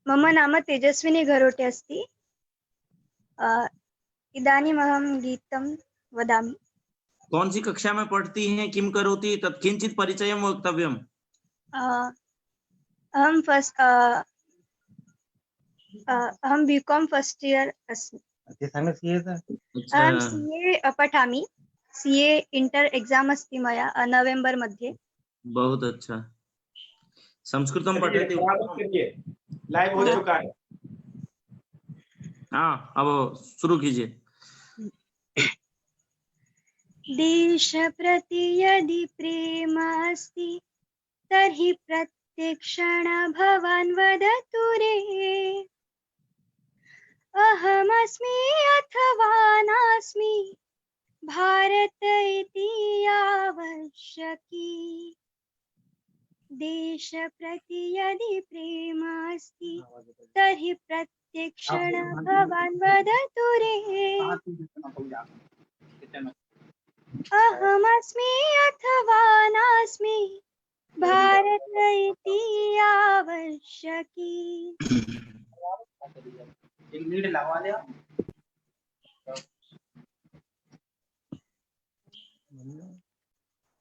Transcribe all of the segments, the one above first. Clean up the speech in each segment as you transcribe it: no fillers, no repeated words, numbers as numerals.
मम नाम तेजस्विनी घरोटे अस्ति। इदानीमहं गीतं वदामि। कौन सी कक्षा में पढ़ती हैं? किं करोति? तत् किंचित् परिचयं वक्तव्यम्। अहं बीकॉम फर्स्ट ईयर अस्मि। अहं सीए पठामि। सीए इंटर एग्जाम अस्ति मया नवेम्बर मध्ये। बहुत अच्छा। संस्कृतं पठति? लाइव हो चुका है। हाँ, अब शुरू कीजिए। देश प्रति यदि प्रेम अस्ति तर्हि प्रत्यक्षण भवान् वदतु रे। अहमस्मि अथवा नास्मि भारत इति आवश्यकी। देश प्रति यदि प्रेम अस्ति तर्हि प्रत्यक्षण भवान् वदतु रे। अहमस्मि अथवा नास्मि भारत इति आवश्यकी।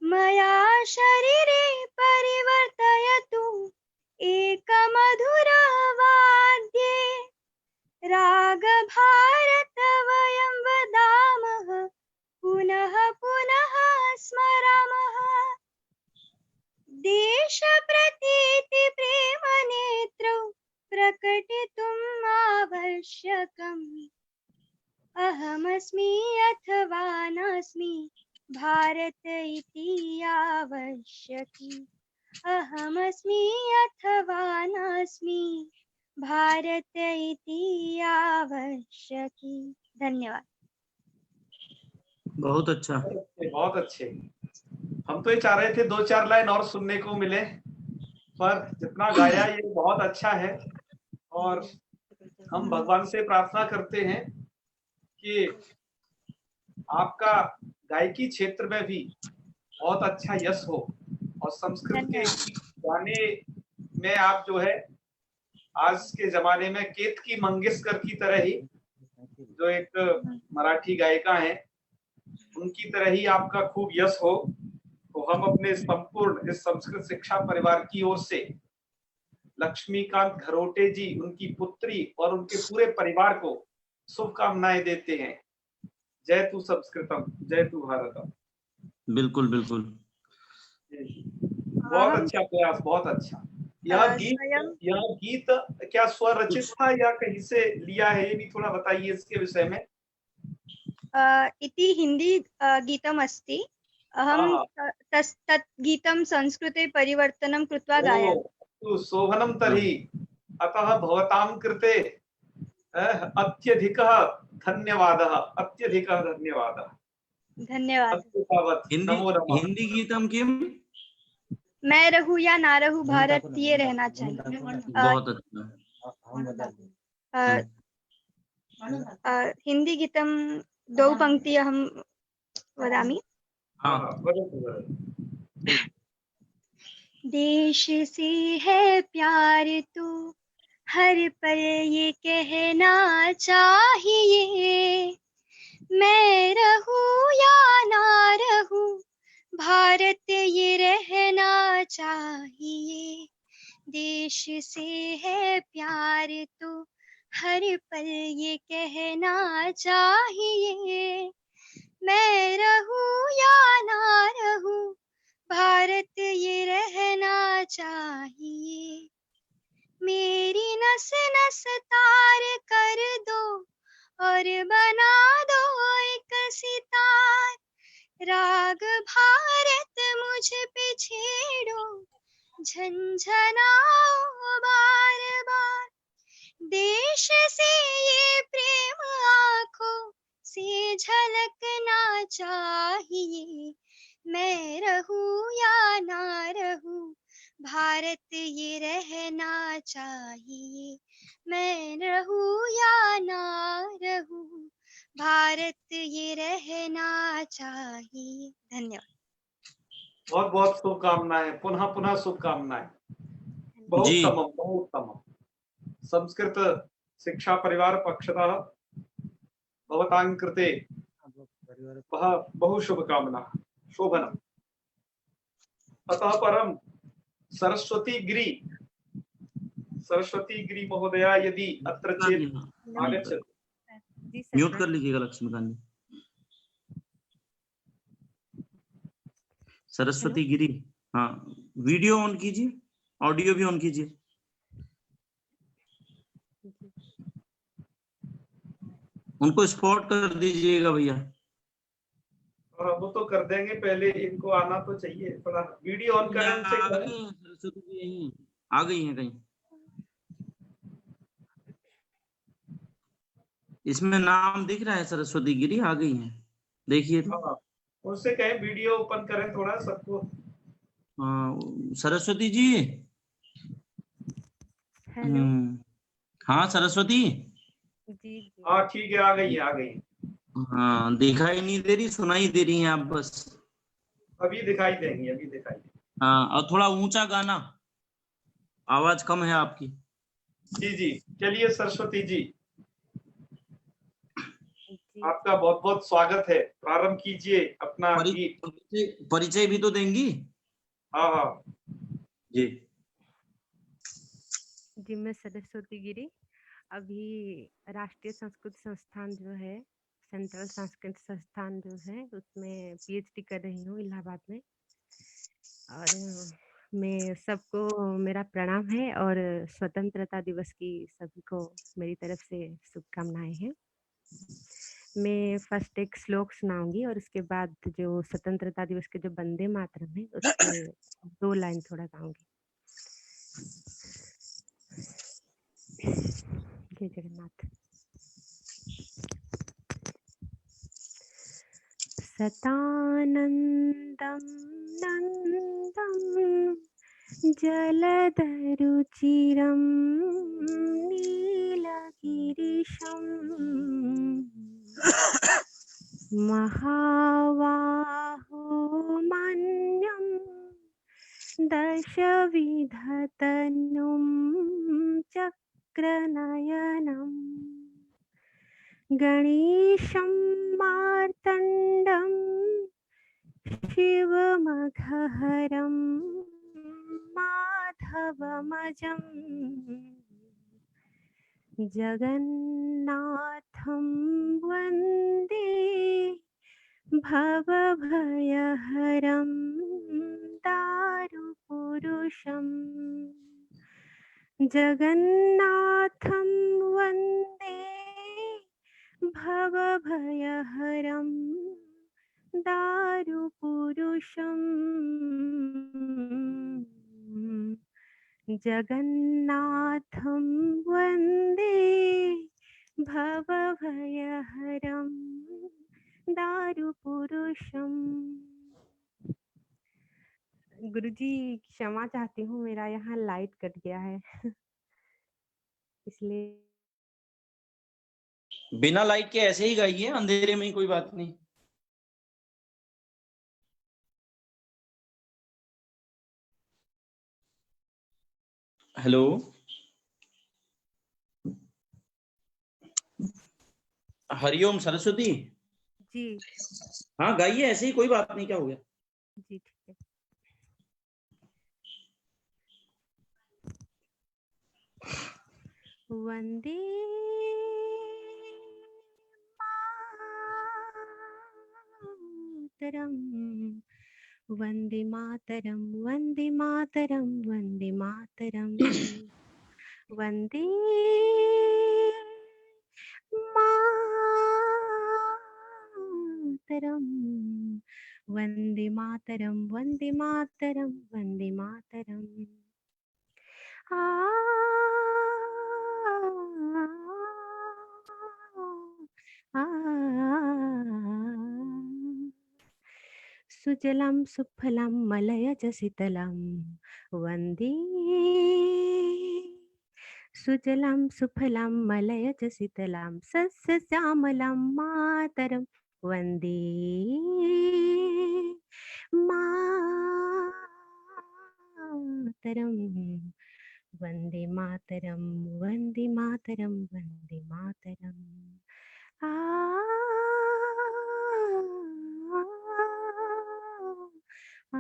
मया शरीरे परिवर्तयतु एकमधुरवाद्ये। राग भारत वयं वदामः पुनः पुनः स्मरामः। देश प्रतीति प्रेम नेत्रौ प्रकटितुम् आवश्यकम्। अहमस्मि अथवा नास्मि भारत इति आवश्यकी। अहमस्मि अथवा नास्मि भारत इति आवश्यकी। धन्यवाद। बहुत अच्छा। बहुत अच्छे। हम तो ये चाह रहे थे 2-4 लाइन और सुनने को मिले, पर जितना गाया ये बहुत अच्छा है। और हम भगवान से प्रार्थना करते हैं कि आपका गायकी क्षेत्र में भी बहुत अच्छा यश हो और संस्कृत के गाने में आप जो है आज के जमाने में केतकी मंगेशकर की तरह ही, जो एक मराठी गायिका हैं, उनकी तरह ही आपका खूब यश हो। तो हम अपने संपूर्ण इस संस्कृत शिक्षा परिवार की ओर से लक्ष्मीकांत घरोटे जी, उनकी पुत्री और उनके पूरे परिवार को शुभकामनाएं देते हैं। जय तु संस्कृतम, जय तु भारतम। बिल्कुल बिल्कुल, बहुत अच्छा प्रयास, बहुत अच्छा। यह गीत क्या स्वरचित था या कहीं से लिया है, ये भी थोड़ा बताइए इसके विषय में। इति हिंदी गीतम् अस्ति। अहं तत् गीतं संस्कृते परिवर्तनं कृत्वा गायामि। शोभनं तर्हि। अतः भवतां कृते अत्यधिकः धन्यवादः, अत्यधिकः धन्यवादः। धन्यवाद। हिंदी गीतम किम? मैं रहूं या ना रहूं, भारत ये रहना चाहिए। बहुत अच्छा। हिंदी गीतं 2 पंक्ति अहं वदामि। देश से है प्यार तो हर पल ये कहना चाहिए। मैं रहूं या ना रहूं, भारत ये रहना चाहिए। देश से है प्यार तो हर पल ये कहना चाहिए। मैं रहूं या ना रहूं, भारत ये रहना चाहिए। मेरी नस नस तार कर दो और बना दो एक सितार। राग भारत मुझ पे छेड़ो, झंझनाओ बार बार। देश से ये प्रेम आँखों से झलकना चाहिए। मैं रहूं या ना रहूं, भारत ये रहना चाहिए। मैं रहूं या ना रहूं, भारत ये रहना चाहिए। धन्यवाद। बहुत बहुत शुभकामनाएं, पुनः पुनः शुभकामनाएं। बहुत उत्तम, बहुत उत्तम। संस्कृत शिक्षा परिवार पक्षतः भवतां कृते बहु शुभकामना शोभनम्। अतः परम सरस्वती गिरी महोदया यदि अत्र चेत् आगच्छतु। म्यूट कर लीजिएगा लक्ष्मीकांत जी। सरस्वती गिरी, हाँ वीडियो ऑन कीजिए, ऑडियो भी ऑन कीजिए। उनको स्पॉट कर दीजिएगा भैया। और वो तो कर देंगे, पहले इनको आना तो चाहिए, थोड़ा वीडियो ऑन करने से क्या है? सरस्वती जी यहीं आ गई हैं कहीं। इसमें नाम दिख रहा है सरस्वती गिरी, आ गई हैं, देखिए तो। हाँ, उनसे कहें वीडियो ओपन करें थोड़ा सबको। हाँ सरस्वती जी। हेलो। हाँ सरस्वती जी हाँ ठीक है, आ गई है। हाँ, दिखाई नहीं दे रही, सुनाई दे रही हैं आप बस। अभी दिखाई देंगी, अभी दिखाई देंगी। हाँ, और थोड़ा ऊंचा गाना, आवाज कम है आपकी। जी चलिए सरस्वती जी, जी। आपका बहुत बहुत स्वागत है। प्रारंभ कीजिए अपना गीत। परिचय भी तो देंगी। हाँ जी जी, मैं सरस्वती गिरी अभी राष्ट्रीय संस्कृत संस्थान जो है, सेंट्रल संस्कृत संस्थान जो है, उसमें पीएचडी कर रही हूँ इलाहाबाद में। और मैं सबको मेरा प्रणाम है और स्वतंत्रता दिवस की सभी को मेरी तरफ से शुभकामनाएं हैं। मैं फर्स्ट एक श्लोक सुनाऊंगी और उसके बाद जो स्वतंत्रता दिवस के जो वंदे मातरम है उसके 2 लाइन थोड़ा गाऊंगी। जय जगन्नाथ। सतानन्दं नन्दं जलदरुचिरं नीलगिरिशं महाबाहुमन्यं दशविधतनुं चक्रनयनम् गणेशं मार्तण्डं शिवमघहरं माधवमजं जगन्नाथं वन्दे भवभयहरं दारुपुरुषम् जगन्नाथं वन्दे भवभयहरं दारुपुरुषम् जगन्नाथं वन्दे भवभयहरं दारुपुरुषम्। गुरुजी क्षमा चाहती हूँ, मेरा यहाँ लाइट कट गया है इसलिए। बिना लाइट के ऐसे ही गाइए, अंधेरे में, कोई बात नहीं। हेलो हरिओम सरस्वती जी हाँ गाइए, ऐसे ही, कोई बात नहीं, क्या हो गया। जी ठीक है। वंदे मातरम वंदे मातरम वंदे मातरम वंदे मातरम वंदे मातरम वंदे मातरम वंदे मातरम वंदे मातरम। सुजलां सुफलां मलयज शीतलां वन्दे सुजलां सुफलां मलयज शीतलां सस्यश्यामलां मातरं वन्दे मातरं वंदे मातरम, वंदे मातरम, वंदे मातरम। आ, आ, आ,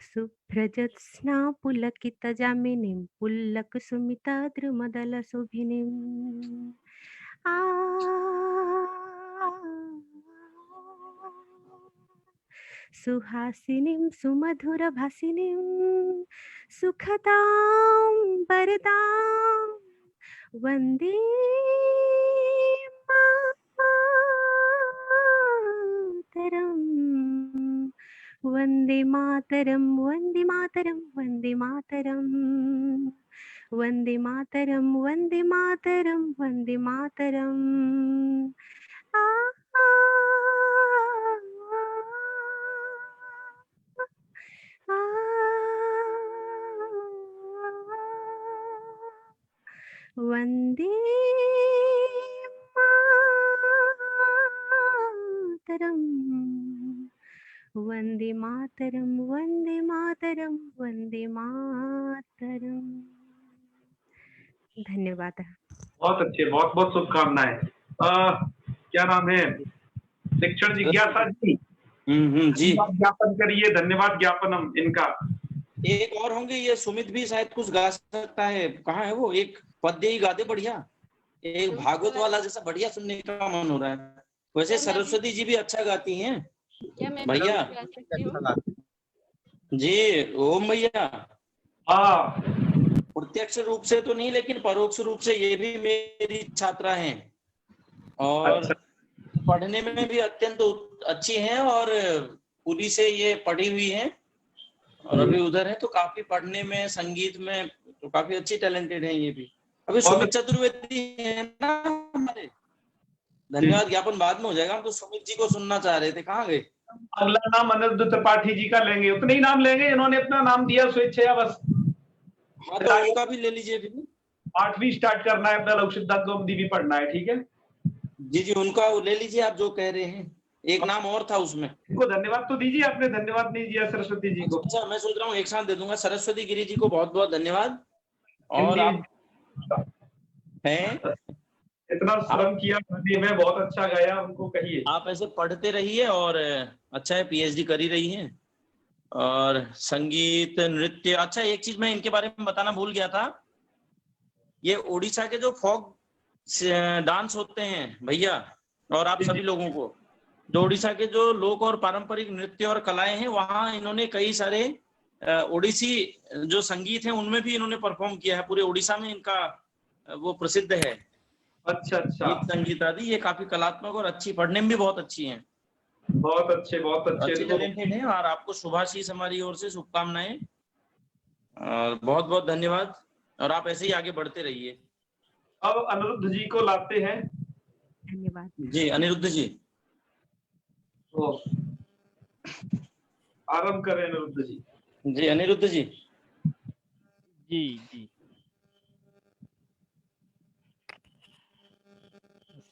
शुभ्रजत्स्ना पुलकितजामिनीं पुल्लकुसुमितद्रुमदलशोभिनीम् आ, सुहासिनीं सुमधुरभासिनीं सुखदां वरदां वन्दे मातरम्, वन्दे मातरम्, वन्दे मातरम्, वन्दे मातरम्, वन्दे मातरम्, वन्दे मातरम्, वन्दे मातरम्। आ, आ, आ, वन्दे मातरम्, वन्दे मातरम्, वन्दे मातरम्, वन्दे मातरम्। धन्यवाद। बहुत अच्छे, बहुत बहुत शुभकामनाएं। क्या नाम है? शिक्षण जिज्ञासा जी, जी धन्यवाद ज्ञापन करिए, धन्यवाद ज्ञापनम इनका। एक और होंगे, ये सुमित भी शायद कुछ गा सकता है। कहाँ है वो? एक पद्य ही गा दे बढ़िया, एक भागवत वाला जैसा बढ़िया सुनने का मन हो रहा है। वैसे सरस्वती जी भी अच्छा गाती हैं भैया जी। ओम भैया, हाँ, प्रत्यक्ष रूप से तो नहीं, लेकिन परोक्ष रूप से ये भी मेरी छात्रा हैं और अच्छा। पढ़ने में भी अत्यंत अच्छी हैं और पूरी से ये पढ़ी हुई हैं और अभी उधर है तो काफी पढ़ने में, संगीत में तो काफी अच्छी टैलेंटेड है ये भी। अभी सुमित चतुर्वेदी है ना हमारे। धन्यवाद ज्ञापन बाद में हो जाएगा, हम तो सुमित जी को सुनना चाह रहे थे, कहाँ गए? अगला नाम अनिरुद्ध त्रिपाठी जी का लेंगे, उतने ही नाम लेंगे, इन्होंने अपना नाम दिया स्वेच्छया बस। हाँ तो उनका भी ले लीजिए फिर। 8वीं स्टार्ट करना है, अपना लघु सिद्धांत गौमुदी भी पढ़ना है, ठीक है जी जी, उनका वो ले लीजिए आप जो कह रहे हैं। एक नाम और था उसमें। इनको धन्यवाद तो दीजिए, आपने धन्यवाद नहीं दिया सरस्वती जी को। अच्छा, मैं सोच रहा हूँ एक साथ दे दूंगा। सरस्वती गिरी जी को बहुत बहुत धन्यवाद। और आप हैं, इतना श्रम किया पढ़ने में, बहुत अच्छा गाया, उनको कहिए। आप ऐसे पढ़ते रहिए और अच्छा है, पीएचडी कर ही रही हैं और संगीत नृत्य। अच्छा, एक चीज मैं इनके बारे में बताना भूल गया था, ये उड़ीसा के जो फोक डांस होते हैं भैया और आप सभी लोगों को, जो उड़ीसा के जो लोक और पारंपरिक नृत्य और कलाएं हैं, वहां इन्होंने कई सारे ओडिसी जो संगीत है उनमें भी इन्होंने परफॉर्म किया है। पूरे उड़ीसा में इनका वो प्रसिद्ध है। अच्छा अच्छा, गीत संगीत आदि ये काफी कलात्मक और अच्छी, पढ़ने में भी बहुत अच्छी हैं, बहुत अच्छे, बहुत अच्छे। टैलेंटेड है। और आपको शुभाशीष हमारी ओर से शुभकामनाएं और बहुत बहुत धन्यवाद। और आप ऐसे ही आगे बढ़ते रहिए। अब अनिरुद्ध जी को लाते हैं। धन्यवाद जी अनिरुद्ध जी, तो आरंभ करें अनिरुद्ध जी। जी अनिरुद्ध जी। जी जी।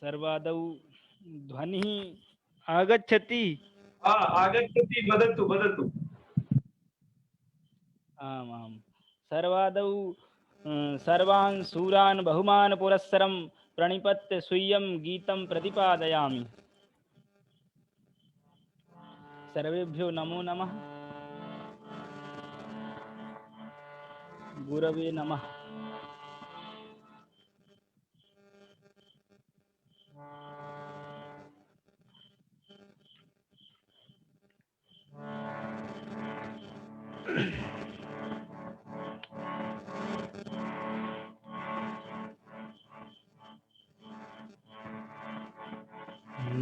सर्वादौ ध्वनिः आगच्छति। आगच्छति, वदतु वदतु। आम् आम्। सर्वादौ सर्वान् सूरान् बहुमान् पुरस्सरं प्रणिपत्य स्वीयं गीतं प्रतिपादयामि। सर्वेभ्यो नमो नमः। गुरवे नमः।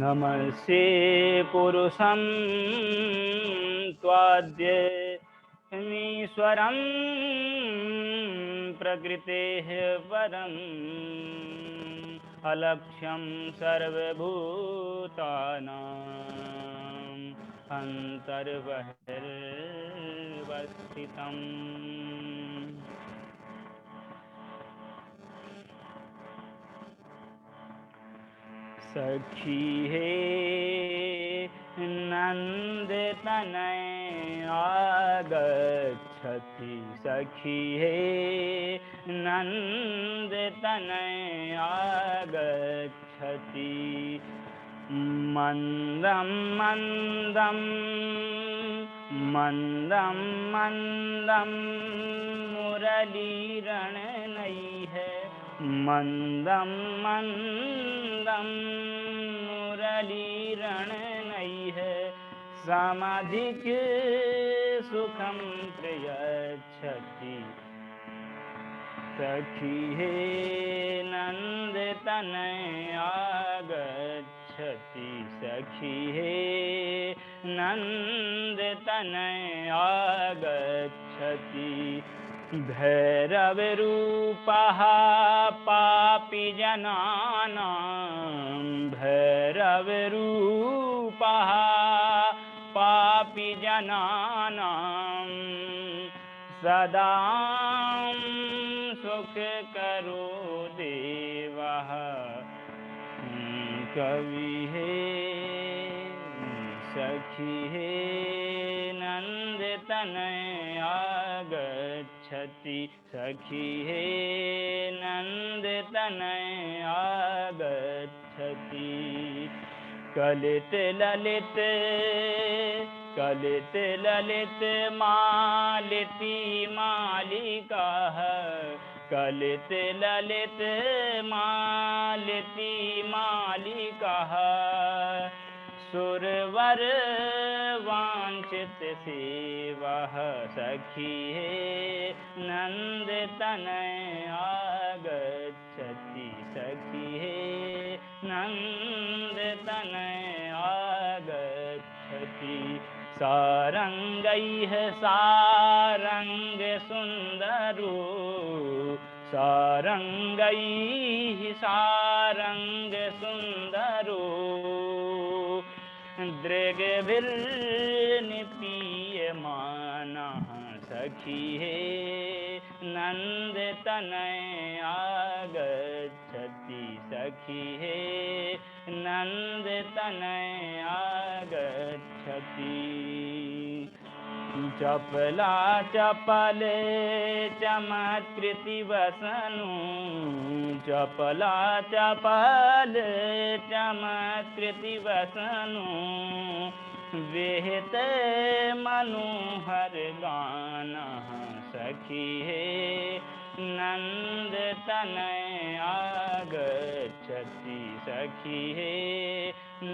नमस्ते पुरुषं त्वाद्यमीश्वरं प्रकृतेः परम् अलक्ष्यं सर्वभूतानाम् अन्तर्बहिर्वस्थितम्। सखी हे नंद तनय आगच्छति सखी हे नन्दतनय आगच्छति मन्दं मन्दं मन्दं मन्दं मुरलीरणनैः मन्दं मन्दं मुरलीरणनैः समाधिक सुखं प्रयच्छति सखी हे नन्दतनय आगच्छति सखी हे नन्दतनय आगच्छति भैरवरूपः पापिजनानां भैरवरूपः पापिजनानां सदा सुख करो देवः कवि हे सखी हे नन्दतनय आगच्छति सखी हे नन्दतनय आगच्छति कलित ललित कलित ललित मालिती मालिकाः कलित ललित मालिती मालिकाः सुरवर वांछित सेवः सखी हे नन्दतनय आगच्छति सखी हे नन्दतनय आगच्छति सारंगैः सारंग सुंदरो सारंगैः सारंग सुंदरो दृग्भिर्निपीयमानः सखी हे नन्दतनय आगच्छति सखी हे नन्दतनय आगच्छति चपला चपल चमत्कृति वसनु चपला चपल चमत्कृति वसनु विहित मनोहर गानः सखी हे नन्दतनय आगच्छति सखी हे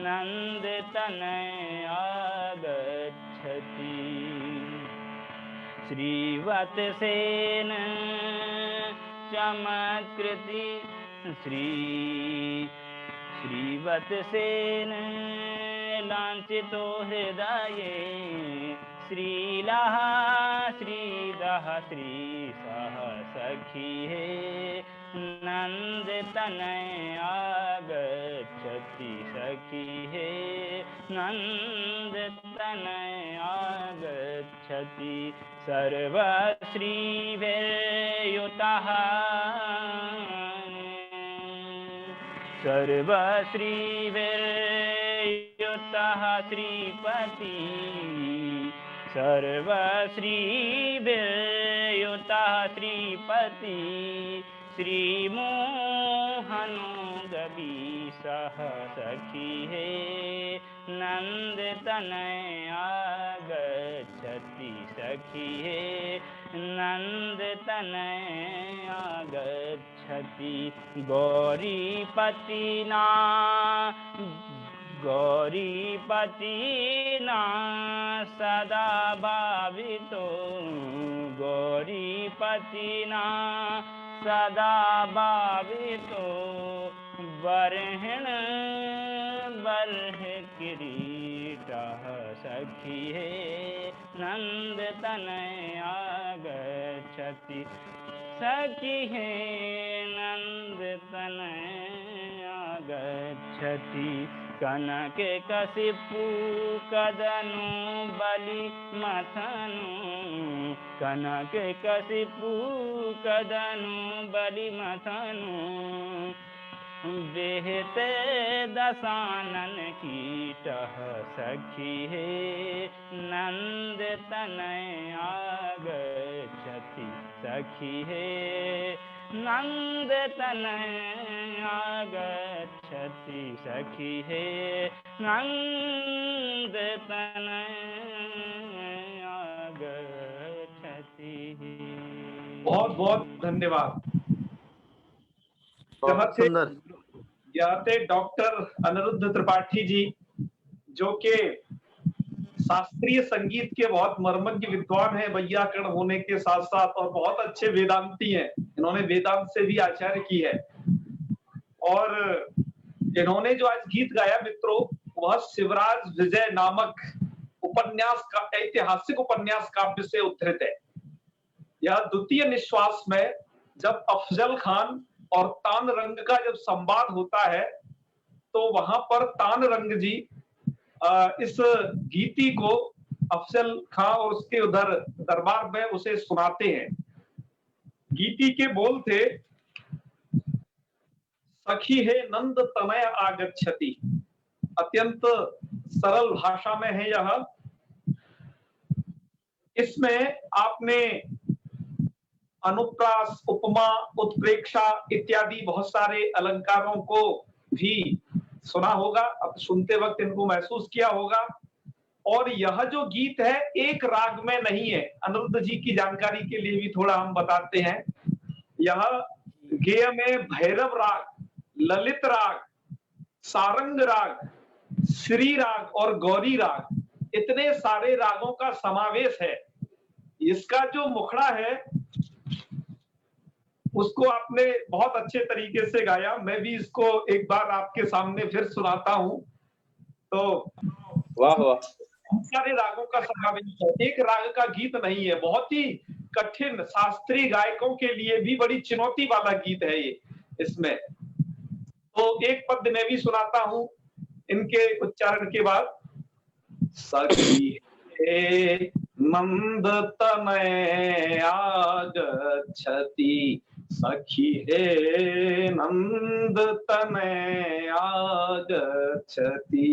नन्दतनय आगच्छति श्रीवत्सेन चमत्कृति श्रीवत्सेन लांछितो हृदये श्रीलः श्रीदः श्रीसः सखी हे नन्दतनय आगच्छति सखी हे नन्दतनय आगच्छति सर्वश्रीभिर्युतः सर्वश्रीभिर्युतः श्रीपति सर्वश्रीभिर्युतः श्रीपति श्रीमोहनो गवीशः सखी हे नन्दतनय आगच्छति सखी हे नन्दतनय आगच्छति गौरीपतिना गौरीपतिना सदा भावितो गौरीपतिना सदा भावितो बर्हिण बर्ह किरीटः सखी हे नन्दतनय आगच्छति सखी हे नन्दतनय आगच्छति कनक कसिपु कदनु बलि मथनु कनक कसिपु कदनु बलि मथनु बेहते दसानन कीटः सखी हे नंद तनय आगच्छति सखी हे नंद तनय आगच्छति सखी हे नंद तनय आगच्छति। बहुत बहुत धन्यवाद। बहुत सुंदर। यह थे डॉक्टर अनिरुद्ध त्रिपाठी जी, जो के शास्त्रीय संगीत के बहुत मर्मज्ञ विद्वान हैं, वैयाकरण होने के साथ साथ, और बहुत अच्छे वेदांती हैं। इन्होंने वेदांत से भी आचार्य की है। और इन्होंने जो आज गीत गाया मित्रों, वह शिवराज विजय नामक उपन्यास का, ऐतिहासिक उपन्यास काव्य से उद्धृत है। यह द्वितीय निश्वास में जब अफजल खान और तान रंग का जब संवाद होता है, तो वहां पर तान रंग जी इस गीति को अफजल खान और उसके उधर दरबार में उसे सुनाते हैं। गीति के बोल थे, सखी हे नंद तनय आगच्छति। अत्यंत सरल भाषा में है यह। इसमें आपने अनुप्रास, उपमा, उत्प्रेक्षा इत्यादि बहुत सारे अलंकारों को भी सुना होगा, अब सुनते वक्त इनको महसूस किया होगा। और यह जो गीत है एक राग में नहीं है। अनिरुद्ध जी की जानकारी के लिए भी थोड़ा हम बताते हैं। यह गेय में भैरव राग, ललित राग, सारंग राग, श्री राग और गौरी राग, इतने सारे रागों का समावेश है। इसका जो मुखड़ा है उसको आपने बहुत अच्छे तरीके से गाया। मैं भी इसको एक बार आपके सामने फिर सुनाता हूं। तो वाह वाह, सारे रागों का समावेश है, एक राग का गीत नहीं है। बहुत ही कठिन, शास्त्रीय गायकों के लिए भी बड़ी चुनौती वाला गीत है ये। इसमें तो एक पद मैं भी सुनाता हूं इनके उच्चारण के बाद। सखी हे नंद तनय आगच्छति, सखी हे नंद तनय आगच्छति,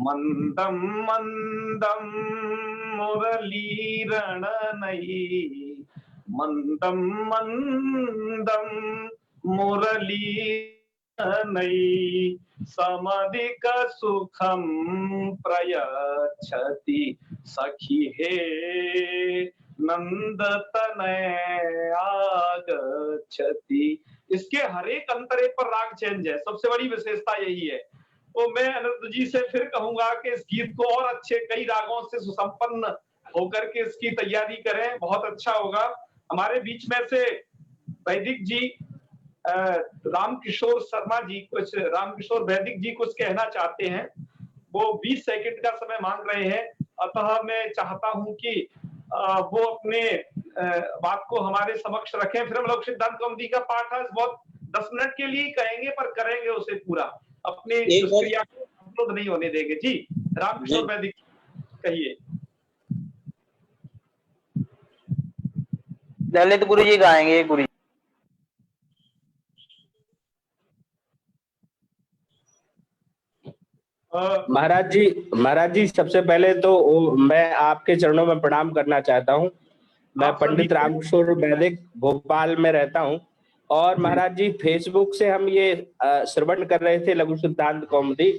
मंदम मंदम मुरलीरणनयी, मंदम मंदम मुरलीरणनयी, समधिक सुखम प्रयच्छति, सखी हे नंद तनय आगच्छति। इसके हर एक अंतरे पर राग चेंज है, सबसे बड़ी विशेषता यही है। तो मैं अनिरुद्ध जी से फिर कहूंगा कि इस गीत को और अच्छे कई रागों से सुसंपन्न होकर के इसकी तैयारी करें, बहुत अच्छा होगा। हमारे बीच में से वैदिक जी, रामकिशोर शर्मा जी, कुछ रामकिशोर वैदिक जी कुछ कहना चाहते हैं। वो 20 सेकंड का समय मांग रहे हैं, अतः मैं चाहता हूं कि वो अपने बात को हमारे समक्ष रखें। फिर हम लोग सिद्धांत कौमुदी का पाठ है बहुत 10 मिनट के लिए कहेंगे, पर करेंगे उसे पूरा, अपने क्रिया को अवरोध नहीं होने देंगे। जी रामकिशोर वैदिक कहिए। ललित गुरु जी गाएंगे। गुरु महाराज जी सबसे पहले तो मैं आपके चरणों में प्रणाम करना चाहता हूँ। मैं पंडित रामकिशोर वैदिक भोपाल में रहता हूँ। और महाराज जी फेसबुक से हम ये श्रवण कर रहे थे लघु सिद्धांत कौमुदी,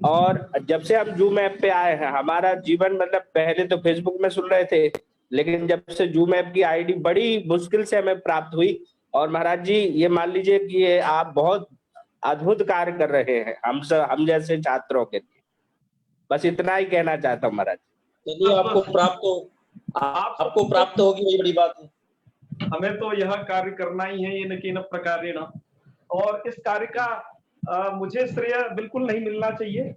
और जब से हम जूम ऐप पे आए हैं, हमारा जीवन मतलब पहले तो फेसबुक में सुन रहे थे, लेकिन जब से जूम ऐप की आईडी बड़ी मुश्किल से हमें प्राप्त हुई। और महाराज जी ये मान लीजिए कि ये आप बहुत अद्भुत कार्य कर रहे हैं हम जैसे छात्रों के लिए। बस इतना ही कहना चाहता हूँ महाराज। चलिए आपको प्राप्त होगी, वही बड़ी बात है। हमें तो यह कार्य करना ही है, ये न कि न प्रकारेण। और इस कार्य का मुझे श्रेय बिल्कुल नहीं मिलना चाहिए,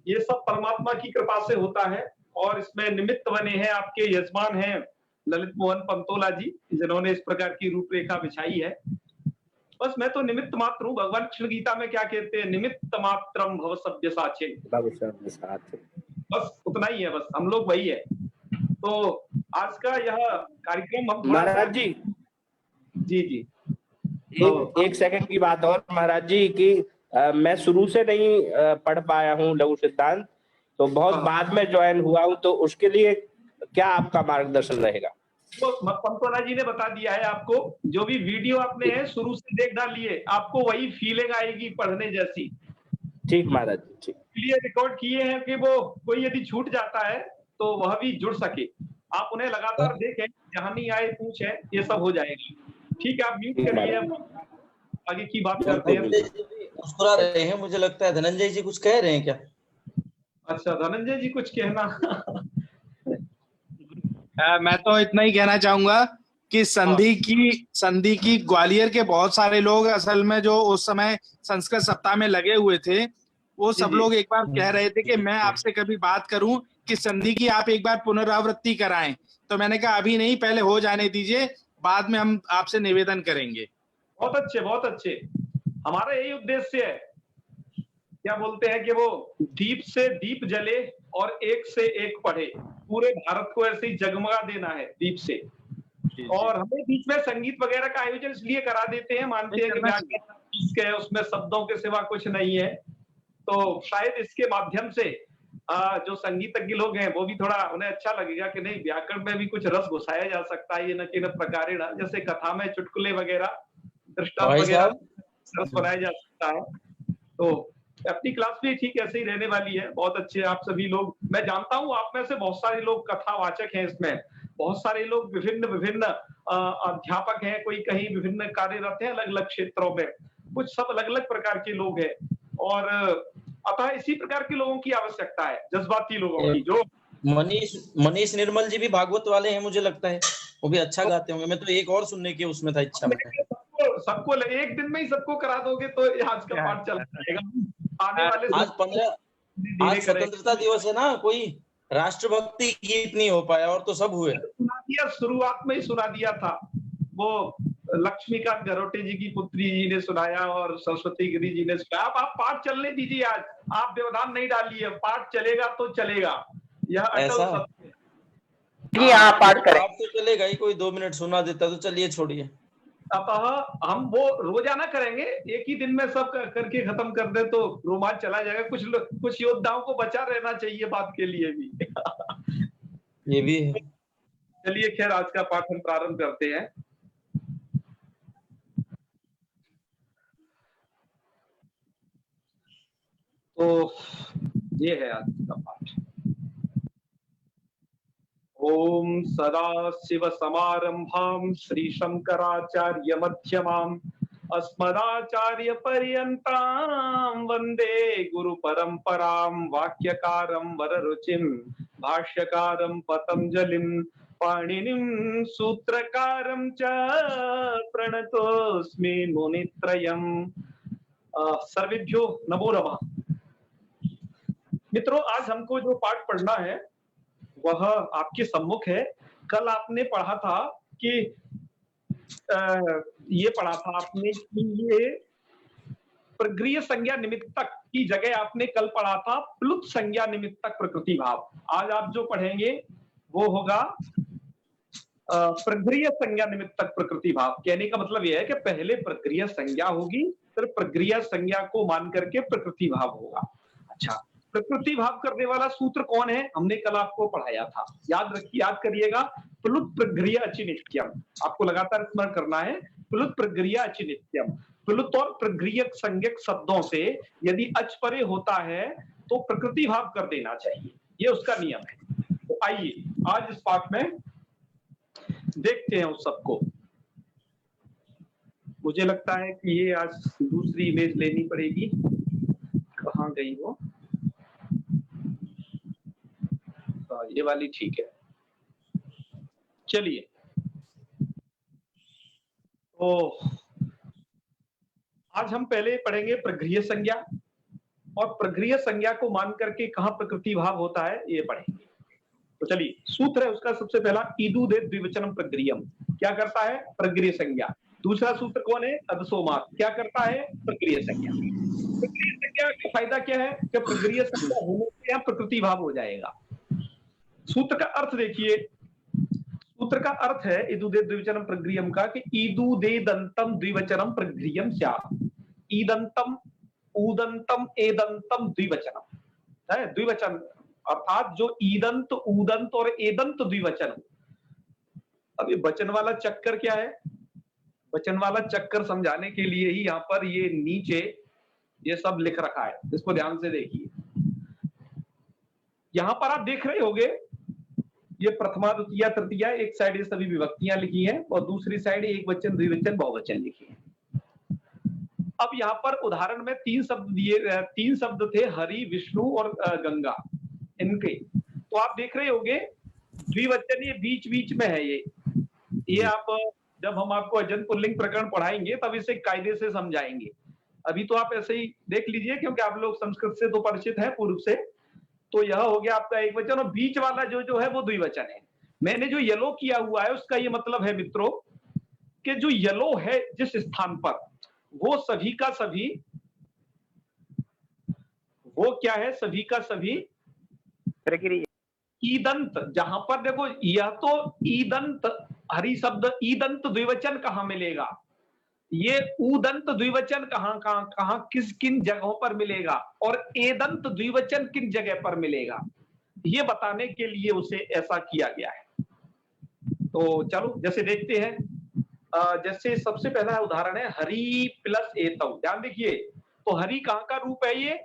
ये सब परमात्मा की कृपा से होता है। और इसमें निमित्त बने हैं आपके यजमान हैं ललित मोहन पंतोला जी, जिन्होंने इस प्रकार की रूपरेखा बिछाई है। बस मैं तो निमित्त मात्र हूँ। भगवान कृष्ण गीता में क्या कहते हैं, निमित्त मात्रम भव सव्यसाचे। बस उतना ही है, बस हम लोग वही है। तो आज का यह कार्यक्रम हम महाराज जी जी एक सेकंड की बात और महाराज जी की मैं शुरू से नहीं पढ़ पाया हूँ लघु सिद्धांत, तो बहुत बाद में ज्वाइन हुआ हूँ, तो उसके लिए क्या आपका मार्गदर्शन रहेगा? तो पंतोला जी ने बता दिया है आपको, जो भी वीडियो आपने है शुरू से देख डालिए, आपको वही फीलिंग आएगी पढ़ने जैसी। ठीक महाराज जी, ठीक। इसलिए रिकॉर्ड किए हैं कि वो कोई यदि छूट जाता है तो वह भी जुड़ सके। आप उन्हें लगातार देखें, जहां नहीं आए पूछे, ये सब हो जाएगा। ठीक है, आप म्यूट करिए, आगे की बात करते हैं। मुस्कुरा रहे हैं, मुझे लगता है धनंजय जी कुछ कह रहे हैं क्या? अच्छा, धनंजय जी कुछ कहना? मैं तो इतना ही कहना चाहूंगा कि संधि की ग्वालियर के बहुत सारे लोग असल में जो उस समय संस्कृत सप्ताह में लगे हुए थे, वो सब लोग एक बार कह रहे थे कि मैं आपसे कभी बात करूं कि संधि की आप एक बार पुनरावृत्ति कराएं, तो मैंने कहा अभी नहीं, पहले हो जाने दीजिए, बाद में हम आपसे निवेदन करेंगे। बहुत अच्छे, बहुत अच्छे। हमारा यही उद्देश्य है, क्या बोलते हैं कि वो दीप से दीप जले और एक से एक पढ़े, पूरे भारत को ऐसे ही जगमगा देना है दीप से। और हमें बीच में संगीत वगैरह का आयोजन इसलिए करा देते हैं, मानते हैं कि व्याकरण है, उसमें शब्दों के सिवा कुछ नहीं है, तो शायद इसके माध्यम से जो संगीतज्ञ लोग हैं वो भी थोड़ा उन्हें अच्छा लगेगा कि नहीं, व्याकरण में भी कुछ रस घुसाया जा सकता है, ये न कि न प्रकारेण, जैसे कथा में चुटकुले वगैरह, दृष्टांत वगैरह रस बनाया जा सकता है। तो अपनी क्लास भी ठीक ऐसे ही रहने वाली है। बहुत अच्छे आप सभी लोग, मैं जानता हूँ आप में से बहुत सारे लोग कथावाचक हैं, इसमें बहुत सारे लोग विभिन्न अध्यापक हैं, कोई कहीं विभिन्न कार्यरत हैं अलग अलग क्षेत्रों में, कुछ सब अलग अलग प्रकार के लोग हैं, और अतः इसी प्रकार के लोगों की आवश्यकता है, जज्बाती लोगों की। जो मनीष निर्मल जी भी भागवत वाले हैं, मुझे लगता है वो भी अच्छा गाते होंगे। मैं तो एक और सुनने की उसमें था इच्छा। सबको एक दिन में ही सबको करा दोगे तो आज का पाठ चल जाएगा। आने वाले आज स्वतंत्रता दिवस है ना, कोई राष्ट्रभक्ति गीत नहीं हो पाया, और तो सब हुए। सुना दिया, शुरुआत में ही सुना दिया था, वो लक्ष्मीकांत गरोटे जी की पुत्री जी ने सुनाया और सरस्वती गिरी जी ने सुनाया। आप पाठ चलने दीजिए, आज आप व्यवधान नहीं डालिए, पाठ चलेगा तो चलेगा, यह अटल सत्य है। हाँ, पाठ करें। आप तो चलेगा ही, कोई 2 मिनट सुना देता तो चलिए, छोड़िए। अतः हम वो रोजाना करेंगे, एक ही दिन में सब करके खत्म कर दे तो रोमांच चला जाएगा। कुछ योद्धाओं को बचा रहना चाहिए बात के लिए भी। ये भी है। चलिए, खैर आज का पाठ हम प्रारंभ करते हैं। तो ये है आज का पाठ। ओम सदाशिव समारंभां श्री शंकराचार्य मध्यमाम् अस्मदाचार्य पर्यन्तां वंदे गुरु परंपरां। वाक्यकारं वररुचिं भाष्यकारं पतंजलिं पाणिनिं सूत्रकारं च प्रणतोस्मि मुनित्रयम्। सर्वेभ्यो नमो नमः। मित्रों, आज हमको जो पाठ पढ़ना है वह आपके सम्मुख है। कल आपने पढ़ा था कि ये पढ़ा था आपने कि ये प्रगृह्य संज्ञा निमित्तक की जगह आपने कल पढ़ा था प्लुत संज्ञा निमित्तक प्रकृति भाव। आज आप जो पढ़ेंगे वो होगा प्रगृह्य संज्ञा निमित्तक प्रकृति भाव। कहने का मतलब यह है कि पहले प्रगृह्य संज्ञा होगी, फिर प्रगृह्य संज्ञा को मान करके प्रकृति भाव होगा। अच्छा, प्रकृति भाव करने वाला सूत्र कौन है, हमने कल आपको पढ़ाया था, याद करिएगा। प्लुत प्रगृह्य अचिनित्यम, आपको लगातार स्मरण करना है। प्लुत प्रगृह्य अचिनित्यम, प्लुत और प्रगृह्य संज्ञक शब्दों से यदि अच परे होता है तो प्रकृति भाव कर देना चाहिए, ये उसका नियम है। तो आइए आज इस पाठ में देखते हैं उस सबको। मुझे लगता है कि ये आज दूसरी इमेज लेनी पड़ेगी, कहाँ गई वो, ये वाली ठीक है। चलिए, तो आज हम पहले पढ़ेंगे प्रगृह्य संज्ञा, और प्रगृह्य संज्ञा को मान करके कहाँ प्रकृति भाव होता है ये पढ़ेंगे। तो चलिए, सूत्र है उसका सबसे पहला, ईदु दे द्विवचनम प्रगृह्यम, क्या करता है, प्रगृह्य संज्ञा। दूसरा सूत्र कौन है, अदसोमात, क्या करता है, प्रगृह्य संज्ञा। प्रगृह्य संज्ञा का फायदा क्या है कि प्रगृह्य संज्ञा होने से यहाँ प्रकृति भाव हो जाएगा। सूत्र का अर्थ देखिए, सूत्र सूत्र का अर्थ है ईदुदे द्विवचनम प्रगृह्यम का कि ईदुदे दंतम द्विवचनम प्रगृह्यम स्यात्। ईदंतम ऊदंतम एदंतम द्विवचनम है, द्विवचन अर्थात जो ईदंत ऊदंत और एदंत द्विवचन। अब ये वचन वाला चक्कर क्या है? वचन वाला चक्कर समझाने के लिए ही यहाँ पर ये नीचे ये सब लिख रखा है, इसको ध्यान से देखिए। यहां पर आप देख रहे होंगे ये प्रथमा द्वितीया तृतीया, एक साइड ये सभी विभक्तियां लिखी हैं और दूसरी साइड एक वचन द्विवचन बहुवचन लिखी है। अब यहाँ पर उदाहरण में तीन शब्द थे, हरि, विष्णु और गंगा, इनके। तो आप देख रहे होंगे द्विवचन ये बीच बीच में है। ये आप जब हम आपको अजंत पुल्लिंग प्रकरण पढ़ाएंगे तब इसे कायदे से समझाएंगे। अभी तो आप ऐसे ही देख लीजिए क्योंकि आप लोग संस्कृत से तो परिचित हैं पूर्व से। तो यह हो गया आपका एक वचन और बीच वाला जो है वो द्विवचन है। मैंने जो येलो किया हुआ है उसका ये मतलब है मित्रों कि जो येलो है जिस स्थान पर वो सभी का सभी, वो क्या है, सभी का सभी ईदंत। जहां पर देखो यह तो ईदंत, हरि शब्द ईदंत द्विवचन कहां मिलेगा, ये ऊदंत द्विवचन कहां किस किन जगहों पर मिलेगा और एदंत द्विवचन किन जगह पर मिलेगा, ये बताने के लिए उसे ऐसा किया गया है। तो चलो जैसे देखते हैं, जैसे सबसे पहला उदाहरण है हरि प्लस एतौ। ध्यान देखिए, तो हरि कहां का रूप है, ये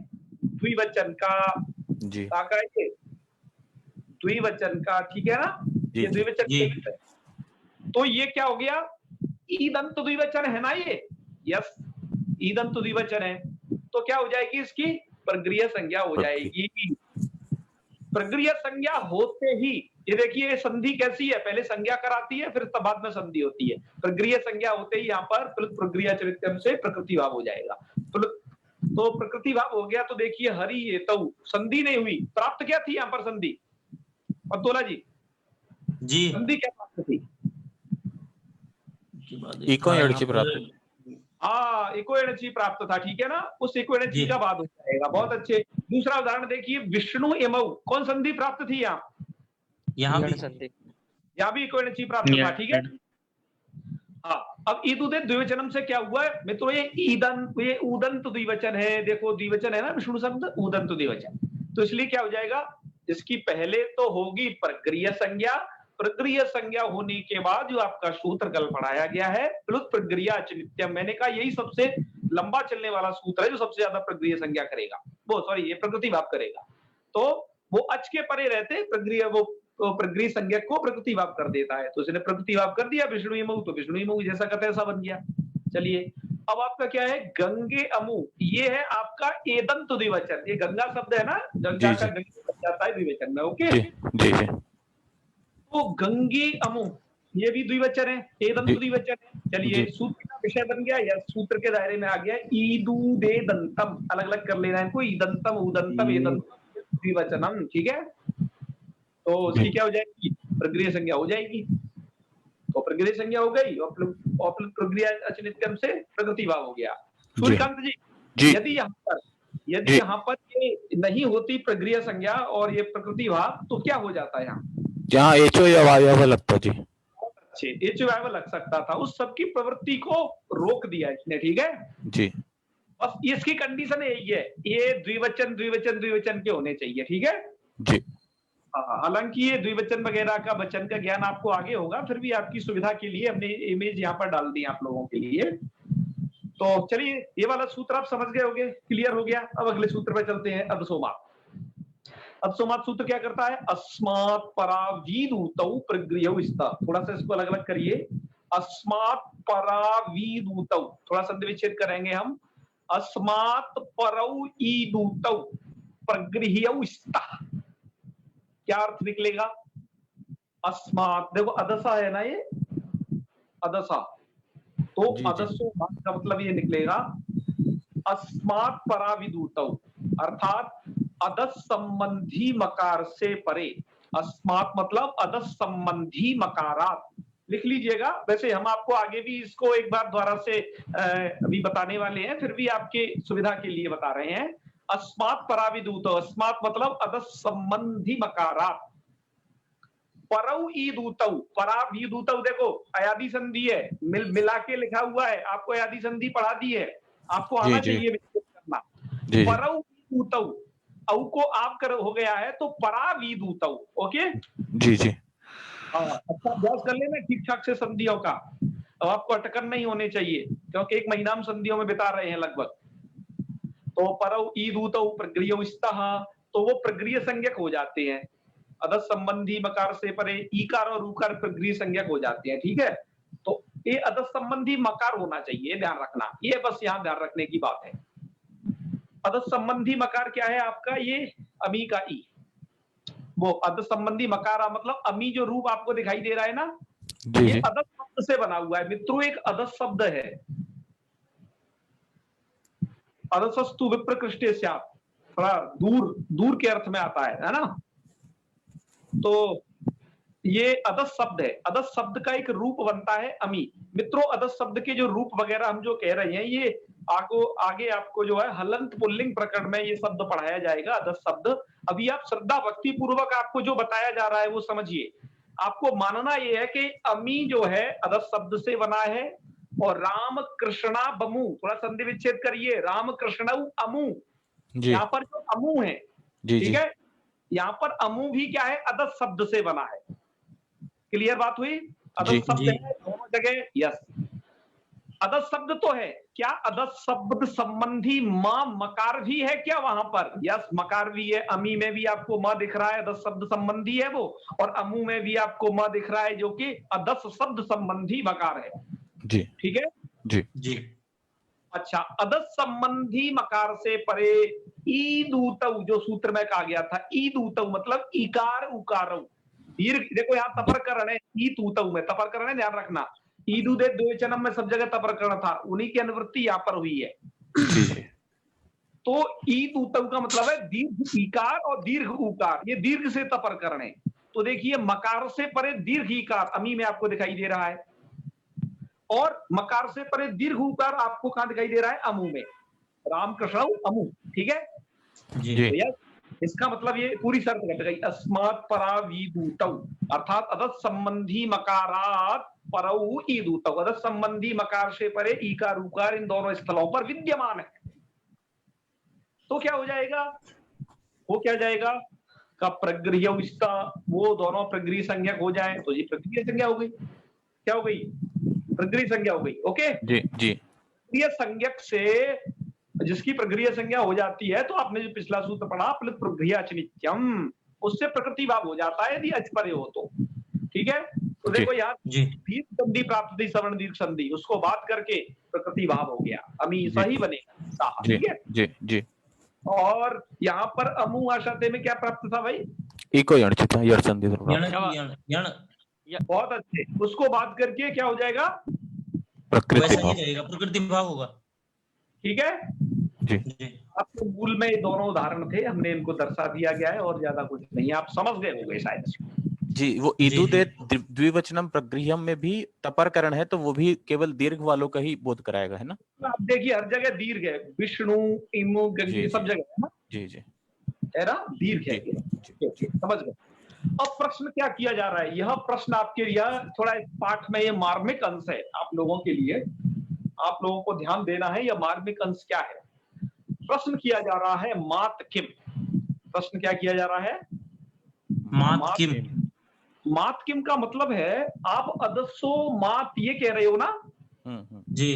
द्विवचन का जी, कहां का है ये द्विवचन का, ठीक है ना, ये द्विवचन। तो ये क्या हो गया, ईदंत द्विवचन है ना ये, यस ईदंत द्विवचन है। तो क्या हो जाएगी, इसकी प्रगृह्य संज्ञा हो जाएगी। प्रगृह्य संज्ञा होते ही ये देखिए संधि कैसी है, पहले संज्ञा कराती है फिर बाद में संधि होती है। प्रगृह्य संज्ञा होते ही यहाँ पर प्रगृह्य चरित्रम से प्रकृति भाव हो जाएगा। तो प्रकृति भाव हो गया। तो देखिए हरि एतौ, संधि नहीं हुई, प्राप्त क्या थी यहाँ पर संधि, अब्दुल्ला जी जी संधि क्या प्राप्त थी, इको एनर्जी प्राप्त, हाँ इको एनर्जी प्राप्त था, ठीक है ना, उस इको एनर्जी का बाद हो जाएगा। बहुत अच्छे। दूसरा उदाहरण देखिए विष्णु एमौ, कौन संधि प्राप्त थी यहाँ, यहाँ भी इको एनर्जी प्राप्त था, ठीक है। हाँ, अब ईदुदे द्विवचनम से क्या हुआ है मित्रों, ये ऊदंत द्विवचन है। देखो द्विवचन है ना विष्णु शब्द, ऊदंत द्विवचन। तो इसलिए क्या हो जाएगा, इसकी पहले तो होगी प्रगृह्य संज्ञा, प्रगृह्य संज्ञा होने के बाद जो आपका सूत्र कल पढ़ाया गया है प्लुत प्रगृह्य नित्यम, मैंने कहा यही सबसे लंबा चलने वाला सूत्र है जो सबसे ज्यादा प्रगृह्य संज्ञा करेगा, वो सॉरी ये प्रकृति भाव करेगा। तो वो अच के परे रहते प्रगृह्य, वो प्रगृह्य संज्ञा को प्रकृति भाव कर देता है। तो इसने प्रकृति भाव कर दिया विष्णु एमौ, तो विष्णु एमौ जैसा कहते ऐसा बन गया। चलिए अब आपका क्या है, गंगे अमु, ये है आपका एदंत द्विवचन। ये गंगा शब्द है ना, गंगा का गंगा जाता है द्विवचन में, ओके जी। तो गंगे अमु ये भी द्विवचन है, एदंत द्विवचन है। चलिए सूत्र का विषय बन गया या सूत्र के दायरे में आ गया, ईदुदे दंतम, अलग अलग कर लेना है इनको, ईदंतम ऊदंतम एदंतम द्विवचनम, ठीक है। तो उसकी क्या हो जाएगी, प्रगृह्य संज्ञा हो जाएगी। तो प्रगृह्य संज्ञा हो गई और प्रगृह्य अचनित्यम से प्रकृति भाव हो गया। सूर्यकांत जी यदि यहाँ पर ये नहीं होती प्रगृह्य संज्ञा और ये प्रकृति भाव, तो क्या हो जाता है यहाँ एचो या वायव लगता जी, अच्छे एचो वायव लग सकता था। उस सबकी प्रवृत्ति को रोक दिया इसने, ठीक है जी। बस इसकी कंडीशन यही है, ये द्विवचन द्विवचन द्विवचन के होने चाहिए, ठीक है जी। हालांकि ये द्विवचन वगैरह का वचन का ज्ञान आपको आगे होगा, फिर भी आपकी सुविधा के लिए हमने इमेज यहाँ पर डाल दी आप लोगों के लिए। तो चलिए ये वाला सूत्र आप समझ गए होंगे, क्लियर हो गया। अब अगले सूत्र पे चलते हैं, अदसोमात। अदसोमात सूत्र क्या करता है, अस्मात् परावीदूतौ प्रगृह्यौ स्तः। थोड़ा सा इसको अलग अलग करिए, अस्मात् परावीदूतौ, थोड़ा संधि विच्छेद करेंगे हम, अस्मात् परौ ईदूतौ प्रगृह्यौ स्तः। क्या अर्थ निकलेगा, अस्मात्, देखो अदसा है ना ये, अदसा, तो अदसो का मतलब ये निकलेगा अस्मात् पराविदूतौ, अर्थात अदस संबंधी मकार से परे। अस्मात् मतलब अदस संबंधी मकारात, लिख लीजिएगा। वैसे हम आपको आगे भी इसको एक बार दोबारा से अभी बताने वाले हैं, फिर भी आपके सुविधा के लिए बता रहे हैं। अस्मात् पराविदूत, अस्मात् मतलब अदस संबंधी मकारात, परौ ई दूतौ, पराव ई दूतौ, देखो अयादी संधि है, मिला के लिखा हुआ है, आपको अयादी संधि पढ़ा दी है, आपको आना जी। चाहिए करना। जी जी परौ ई दूतौ, औ को आप कर हो गया है तो पराव ई दूतौ। ओके जी जी हाँ, अच्छा अभ्यास कर लेना ठीक ठाक से संधियों का। अब आपको अटकन नहीं होने चाहिए क्योंकि 1 महीना हम संधियों में बिता रहे हैं लगभग। तो परौ ई दूतौ प्रगृह्य स्तः, तो वो प्रगृह्य संज्ञक हो जाते हैं। अदस संबंधी मकार से परे ईकार और उकार प्रगृह्य संज्ञक हो जाते हैं। ठीक है, तो ये अदस संबंधी मकार होना चाहिए, ध्यान रखना, ये बस यहाँ ध्यान रखने की बात है। अदस संबंधी मकार क्या है आपका, ये अमी का ई, वो अदस संबंधी मकारा मतलब अमी जो रूप आपको दिखाई दे रहा है ना, जी ये जी अदस शब्द से बना हुआ है मित्रों, एक अदस शब्द है। अदसस्तु विप्रकृष्टे स्यात्, थोड़ा दूर दूर के अर्थ में आता है ना। तो ये अदस शब्द है, अदस शब्द का एक रूप बनता है अमी। मित्रों अदस शब्द के जो रूप वगैरह हम जो कह रहे हैं, ये आगे आपको जो है हलंत पुल्लिंग प्रकरण में ये शब्द पढ़ाया जाएगा, अदस शब्द। अभी आप श्रद्धा भक्ति पूर्वक आपको जो बताया जा रहा है वो समझिए। आपको मानना ये है कि अमी जो है अदस शब्द से बना है, और राम कृष्णा बमु, थोड़ा संधि विच्छेद करिए, राम कृष्ण अमु, जी यहाँ पर जो अमु है, जी ठीक जी है, यहाँ पर अमु भी क्या है, अदस शब्द से बना है। क्लियर बात हुई? जी अदस शब्द है दोनों जगह, यस। अदस शब्द तो है, क्या अदस शब्द संबंधी मां मकार भी है क्या वहां पर? यस मकार भी है, अमी में भी आपको मां दिख रहा है, अदस शब्द संबंधी है वो, और अमु में भी आपको मां दिख रहा है जो कि अदस शब्द संबंधी मकार है। जी ठीक है जी जी। अच्छा, अदस संबंधी मकार से परे ई दूतौ, जो सूत्र में कहा गया था, ई दूतौ मतलब इकार उकारौ, दीर्घ, देखो यहाँ तपरकरण है, ई तूतौ में तपरकरण है, ध्यान रखना। ईदू दे द्विवचनम में सब जगह तपरकरण था, उन्हीं की अनुवृत्ति यहाँ पर हुई है। जी जी तो ई तूतौ का मतलब है दीर्घ इकार और दीर्घ उकार, ये दीर्घ से तपरकरण है। तो देखिए मकार से परे दीर्घ इकार अमी में आपको दिखाई दे रहा है, और मकार से परे दीर्घ उकार आपको कहां दिखाई दे रहा है, अमु में, राम कृष्ण अमु। ठीक है जी जी तो इसका मतलब ये पूरी शर्त घट गई, अस्मात् परा विदूतौ, अर्थात अदस संबंधी मकारात परौ ईदूतौ, अदस संबंधी मकार से परे ईकार उकार इन दोनों स्थलों पर विद्यमान है। तो क्या हो जाएगा, वो क्या जाएगा का प्रगृह्य इसका, वो दोनों प्रगृह्य संज्ञक हो जाए, तो ये प्रगृह्य संज्ञा हो गई। क्या हो गई, प्रगृह्य संज्ञा हो गई। ओके, जी जी प्रगृह्य संज्ञक से, जिसकी प्रगृह्य संज्ञा हो जाती है, तो आपने जो पिछला सूत्र पढ़ा प्लुत प्रगृह्य नित्यम, उससे प्रकृति भाव हो जाता है यदि अचपरे हो तो। ठीक है, तो देखो यहाँ दीर्घ संधि प्राप्त थी, सवर्ण दीर्घ संधि, उसको बात करके प्रकृति भाव हो गया, अमी सही बनेगा। ठीक है जी जी और यहाँ पर अमु आशाते में क्या प्राप्त था भाई, इको यण चिता यण संधि बहुत अच्छे, उसको बात करके क्या हो जाएगा, प्रकृति भाव, प्रकृति भाव होगा। ठीक है जी आपके मूल में ये दोनों उदाहरण थे, हमने इनको दर्शा दिया गया है और ज्यादा कुछ नहीं, आप समझ गए होंगे शायद। जी। वो ईदु दे द्विवचनम प्रगृह्यम में भी तपरकरण है, तो वो भी केवल दीर्घ वालों का ही बोध कराएगा, है ना? आप देखिए हर जगह दीर्घ है, विष्णु इमु गंगे सब जगह है ना। जी जी है ना, दीर्घ है, समझ गए। अब प्रश्न क्या किया जा रहा है, यह प्रश्न आपके लिए थोड़ा इस पाठ में ये मार्मिक अंश है आप लोगों के लिए, आप लोगों को ध्यान देना है, यह मार्मिक अंश क्या है। प्रश्न किया जा रहा है मात किम, प्रश्न क्या किया जा रहा है, मात किम। मात किम का मतलब है आप अदस्सो मात ये कह रहे हो ना जी,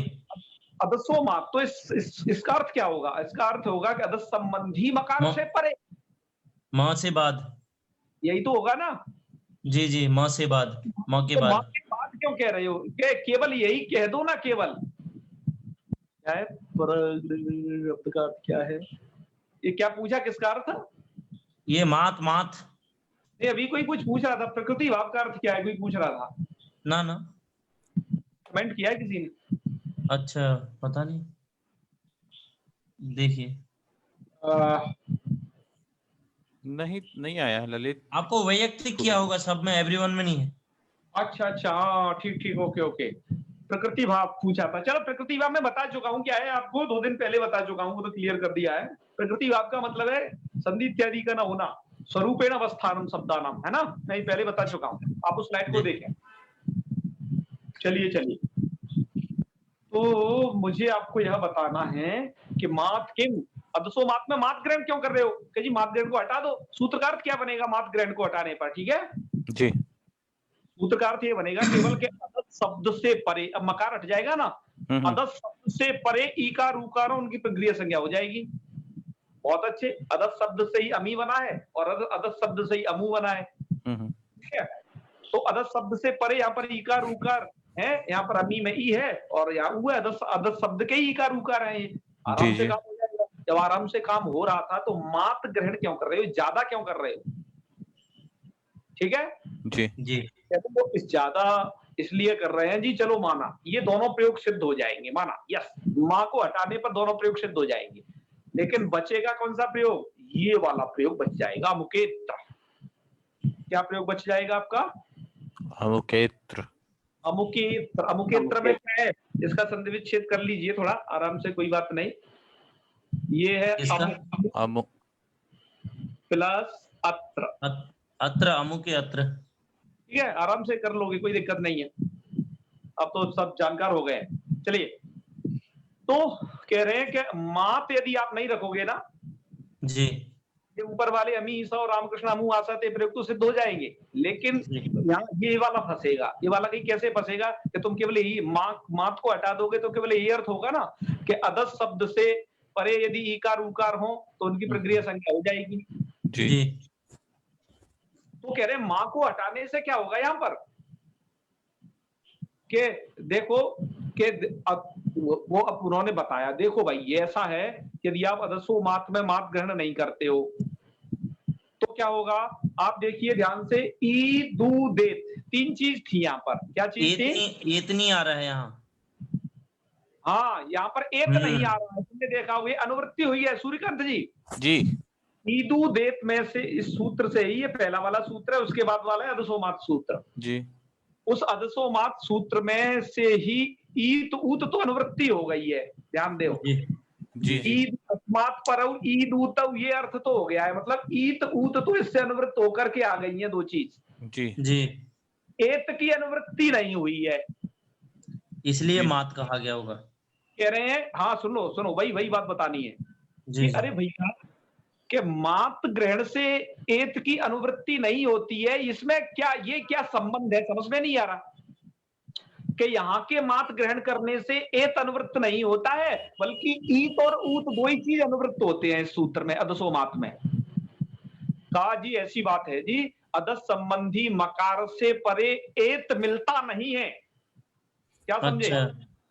अदस्सो मात, तो इसका अर्थ क्या होगा, इसका अर्थ होगा कि अदस संबंधी मकार से परे, माँ से बाद, यही तो होगा ना। जी जी, माँ से बाद, माँ के बाद। माँ के बाद क्यों कह रहे हो, केवल यही कह दो ना, केवल क्या है शब्द का अर्थ क्या है, ये क्या पूछा, किसका अर्थ, ये मात मात नहीं अभी कोई कुछ पूछ रहा था, प्रकृति भाव का अर्थ क्या है, कोई पूछ रहा था ना ना, कमेंट किया है किसी ने? अच्छा पता नहीं, देखिए नहीं आया है ललित, आपको वैयक्तिक किया होगा, सब में एवरीवन में नहीं है। अच्छा अच्छा हाँ ठीक ओके ओके, प्रकृति भाव पूछा था, चलो प्रकृति भाव मैं बता चुका हूँ क्या है, आपको 2 दिन पहले बता चुका हूँ, वो तो क्लियर कर दिया है। प्रकृति भाव का मतलब है संधि इत्यादि का ना होना, स्वरूपेण अवस्थानम शब्दानाम, है ना? मैं पहले बता चुका हूं, आप उस स्लाइड को देखें। चलिए तो मुझे आपको यह बताना है कि मात किम अदसो मात में मात ग्रहण क्यों कर रहे हो? कि जी मात ग्रहण को हटा दो। सूत्रकार क्या बनेगा मात ग्रहण को हटाने पर? ठीक है जी। सूत्रकार ये बनेगा केवल के अदस शब्द से परे, अब मकार हट जाएगा ना, अदस शब्द से परे ईकार उकार उनकी प्रक्रिया संज्ञा हो जाएगी। बहुत अच्छे, अदस शब्द से ही अमी बना है और अदस शब्द से ही अमू बना है। ठीक है, तो अदस शब्द से परे यहाँ पर ईकार उकार है, यहाँ पर अमी में ई है और यहाँ ऊ है, अदस शब्द के ही ईकार उकार है। आराम से काम हो जाएगा। जब आराम से काम हो रहा था तो मात ग्रहण क्यों कर रहे हो, ज्यादा क्यों कर रहे हो? ठीक है जी। तो इस ज्यादा इसलिए कर रहे हैं जी, चलो माना ये दोनों प्रयोग सिद्ध हो जाएंगे, माना यस, माँ को हटाने पर दोनों प्रयोग सिद्ध हो जाएंगे, लेकिन बचेगा कौन सा प्रयोग? ये वाला प्रयोग बच जाएगा, अमुकेत्र। क्या प्रयोग बच जाएगा आपका? अमुकेत्र। अमुकेत्र, अमुकेत्र में क्या है? इसका संधि विच्छेद कर लीजिए थोड़ा आराम से, कोई बात नहीं। ये है अमु प्लस अत्र, अत्र अमुके अत्र। ठीक है, आराम से कर लोगे, कोई दिक्कत नहीं है, अब तो सब जानकार हो गए। चलिए, तो कह रहे हैं कि मात यदि आप नहीं रखोगे ना जी, ये ऊपर वाले अमी ईसा और रामकृष्ण अमू आशा ते प्रयोग तो सिद्ध हो जाएंगे, लेकिन यहाँ ये वाला फंसेगा। ये वाला कहीं कैसे फंसेगा कि तुम केवल यही मात को हटा दोगे तो केवल ये अर्थ होगा ना कि अदस शब्द से परे यदि ईकार उकार हो तो उनकी प्रक्रिया संख्या हो जाएगी। जी। तो कह रहे हैं माँ को हटाने से क्या होगा यहाँ पर कि देखो कि वो अब उन्होंने बताया, देखो भाई ये ऐसा है यदि आप अदसो मात में मात ग्रहण नहीं करते हो तो क्या होगा? आप देखिए ध्यान से, ई दू देत, तीन चीज थी यहाँ पर। क्या चीज थी? इतनी आ रहा है यहाँ। हाँ, यहाँ पर एत नहीं आ रहा है, तुमने देखा हुई अनुवृत्ति हुई है सूर्यकांत जी। ईदू देत में से, इस सूत्र से ही, ये पहला वाला सूत्र है, उसके बाद वाला है अदसोमात सूत्र जी। उस अदसोमात सूत्र में से ही ईत ऊत तो अनुवृत्ति हो गई है, ध्यान दो जी। ईद अस्मात पर ईद ऊत ये अर्थ तो हो गया है, मतलब ईत ऊत तो इससे अनुवृत्त होकर के आ गई है दो चीज जी। एत की अनुवृत्ति नहीं हुई है, इसलिए मात कहा गया होगा। कह रहे हैं, हाँ सुनो वही बात बतानी है जी। अरे भैया कि मात ग्रहण से एत की अनुवृत्ति नहीं होती है, इसमें क्या संबंध है? समझ में नहीं आ रहा कि यहाँ के मात ग्रहण करने से एत अनुवृत्त नहीं होता है, बल्कि ईत और ऊत दो ही चीज अनुवृत्त होते हैं इस सूत्र में, अदसो मात में। कहा जी ऐसी बात है जी, अदस संबंधी मकार से परे एत मिलता नहीं है। क्या समझे?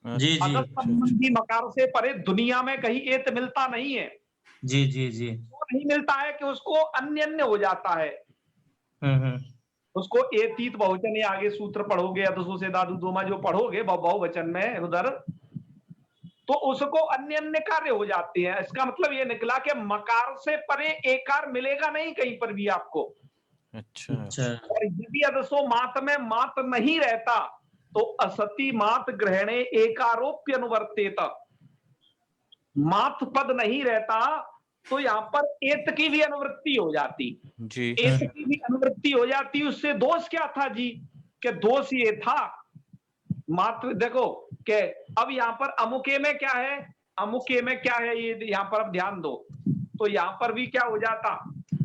जी। अदस संबंधी मकार से परे दुनिया में कहीं एत मिलता नहीं है। जी। वो नहीं मिलता है कि उसको अन्य हो जाता है। उसको एतीत बहुवचन, या आगे सूत्र पढ़ोगे अदसो से दादू दोमा जो पढ़ोगे बहुवचन में उधर, तो उसको अन्य कार्य हो जाते हैं। इसका मतलब ये निकला कि मकार से परे एकार मिलेगा नहीं कहीं पर भी आपको। अच्छा। और यदि अदसो मात में मात नहीं रहता तो असति मात ग्रहणे एकारोप्य अनुवर्तेत, मात पद नहीं रहता तो यहाँ पर एत की भी अनुवृत्ति हो जाती जी। एत की भी अनुवृत्ति हो जाती, उससे दोष क्या था जी? कि दोष ये था मात्र, देखो कि अब यहाँ पर अमुके में क्या है, अमुके में क्या है, ये यहाँ पर अब ध्यान दो, तो यहाँ पर भी क्या हो जाता,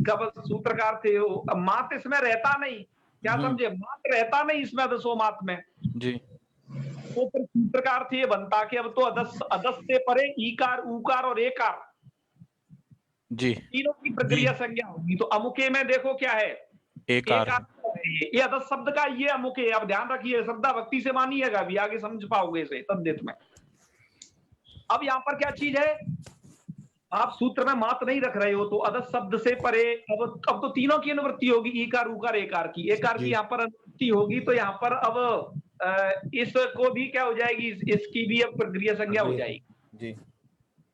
कब सूत्रकार थे मात इसमें रहता नहीं, क्या समझे? मात रहता नहीं इसमें अदसो मात में जी। तो फिर सूत्रकार थे ये बनता कि अब तो अदस से परे ईकार उकार और एकार जी, तीनों की प्रक्रिया संज्ञा होगी। तो अमुके में देखो क्या है, एकार। ये अदस शब्द का ये अमुके, आप ध्यान रखिए, शब्दाभक्ति से मानिएगा भी, आगे समझ पाओगे इसे तद्धित में। अब यहाँ पर क्या चीज है, आप सूत्र में मात नहीं रख रहे हो तो अदस शब्द से परे अब तो तीनों की अनुवृत्ति होगी, ईकार उकार एकार की, एकार की यहाँ पर अनुवृत्ति होगी, तो यहाँ पर अब इसको भी क्या हो जाएगी, इसकी भी अब प्रक्रिया संज्ञा हो जाएगी जी।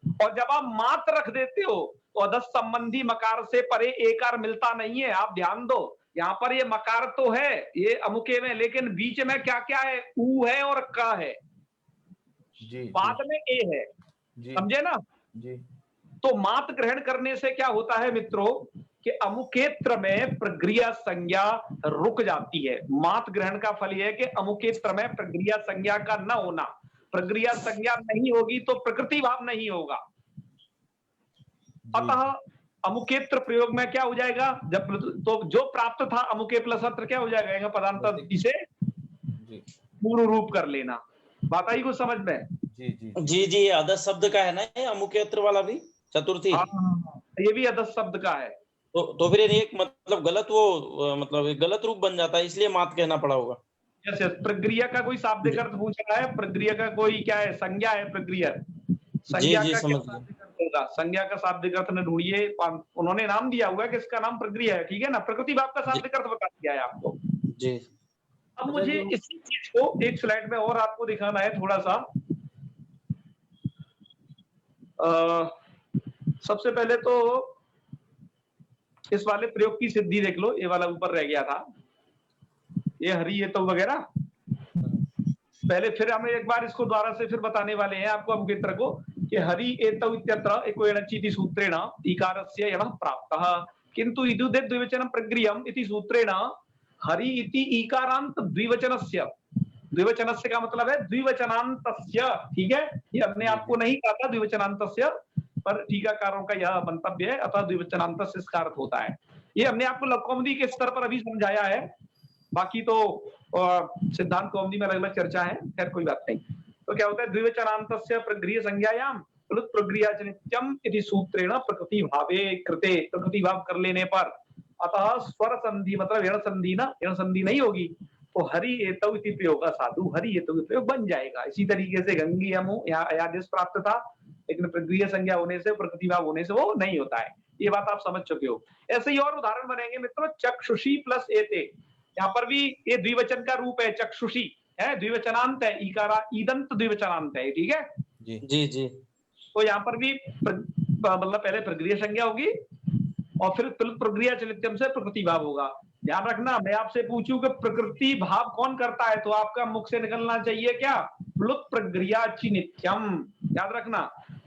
और जब आप मात रख देते हो तो अदस संबंधी मकार से परे एकार मिलता नहीं है। आप ध्यान दो, यहाँ पर ये मकार तो है ये अमुके में, लेकिन बीच में क्या क्या है, ऊ है और क है जी, बाद में ए है, समझे ना जी। तो मात ग्रहण करने से क्या होता है मित्रों कि अमुकेत्र में प्रक्रिया संज्ञा रुक जाती है। मात ग्रहण का फल यह है कि अमुकेत्र में प्रक्रिया संज्ञा का न होना। प्रक्रिया संज्ञा नहीं होगी तो प्रकृति भाव नहीं होगा। अतः अमुकेत्र प्रयोग में क्या हो जाएगा, जब तो जो प्राप्त था अमुके प्लस अत्र क्या हो जाएगा, पदांतर इसे पूर्व रूप कर लेना। बात आई कुछ समझ में? जी जी, अदस शब्द का है ना ये अमुकेत्र वाला भी, चतुर्थी। ये भी अदस शब्द का है। तो फिर एक मतलब गलत वो मतलब गलत रूप बन जाता है, इसलिए मात कहना पड़ा होगा। यस यस, प्रक्रिया का कोई शाब्दिक अर्थ पूछ रहा है। प्रक्रिया का कोई क्या है, संज्ञा है प्रक्रिया। संज्ञा जी, का समझ क्या शाब्दिक अर्थ होगा? संज्ञा का शाब्दिक अर्थ ने ढूंढिए। उन्होंने नाम दिया हुआ है कि इसका नाम प्रक्रिया है, ठीक है ना। प्रकृति भाव का शाब्दिक अर्थ बता दिया है आपको जी। अब मुझे इसी चीज को एक स्लाइड में और आपको दिखाना है थोड़ा सा। सबसे पहले तो इस वाले प्रयोग की सिद्धि देख लो। ये वाला ऊपर रह गया था, ये हरि ये तो वगैरह। पहले फिर हमें एक बार इसको द्वारा से फिर बताने वाले हैं आपको अमुकेत्र को कि हरि एतौ इत्यत्र एको एणचीति सूत्रेण इकारस्य यणः प्राप्तः किंतु इदुदे द्विवचनं प्रक्रियम इति सूत्रेण हरि इति इकारांत द्विवचनस्य। द्विवचनस्य का मतलब है द्विवचनांतस्य, ठीक है। ये अपने आप को नहीं कहा था द्विवचनांतस्य, पर टीकाकारों का यह मंतव्य है, अतः द्विवचनांतस्य इसका अर्थ होता है। ये हमने आपको लघु कौमुदी के स्तर पर अभी समझाया है, बाकी तो सिद्धांत कौमुदी में अलग अलग चर्चा है, खैर कोई बात नहीं। तो क्या होता है, द्विवचनांतस्य प्रगृह्य संज्ञायाम प्लुत प्रक्रिया नित्यम इति सूत्रेण प्रकृति भावे कृते। प्रकृति भाव कर लेने पर अतः स्वर संधि मतलब यण संधि ना, यण संधि नहीं होगी तो हरि एतौ इति प्रयोग असाधु हरि एतौ इति प्रयोग बन जाएगा। इसी तरीके से गंगी यमु यहाँ अयादेश प्राप्त था, लेकिन प्रक्रिया संज्ञा होने से प्रकृति भाव होने से वो नहीं होता है। ये बात आप समझ चुके हो। ऐसे ही और उदाहरण बनेंगे मित्रों। चक्षुषी प्लस एते, यहाँ पर भी ये द्विवचन का रूप है। चक्षुषी है, द्विवचनांत है, इकारा ईदंत द्विवचनांत है, ठीक है जी जी। तो यहाँ पर भी मतलब पहले प्रक्रिया संज्ञा होगी और फिर प्रक्रिया चलित्यम से प्रकृति भाव होगा। ध्यान रखना, मैं आपसे पूछूं कि प्रकृति भाव कौन करता है तो आपका मुख से निकलना चाहिए क्या, प्लुत प्रक्रिया नित्यम। याद रखना,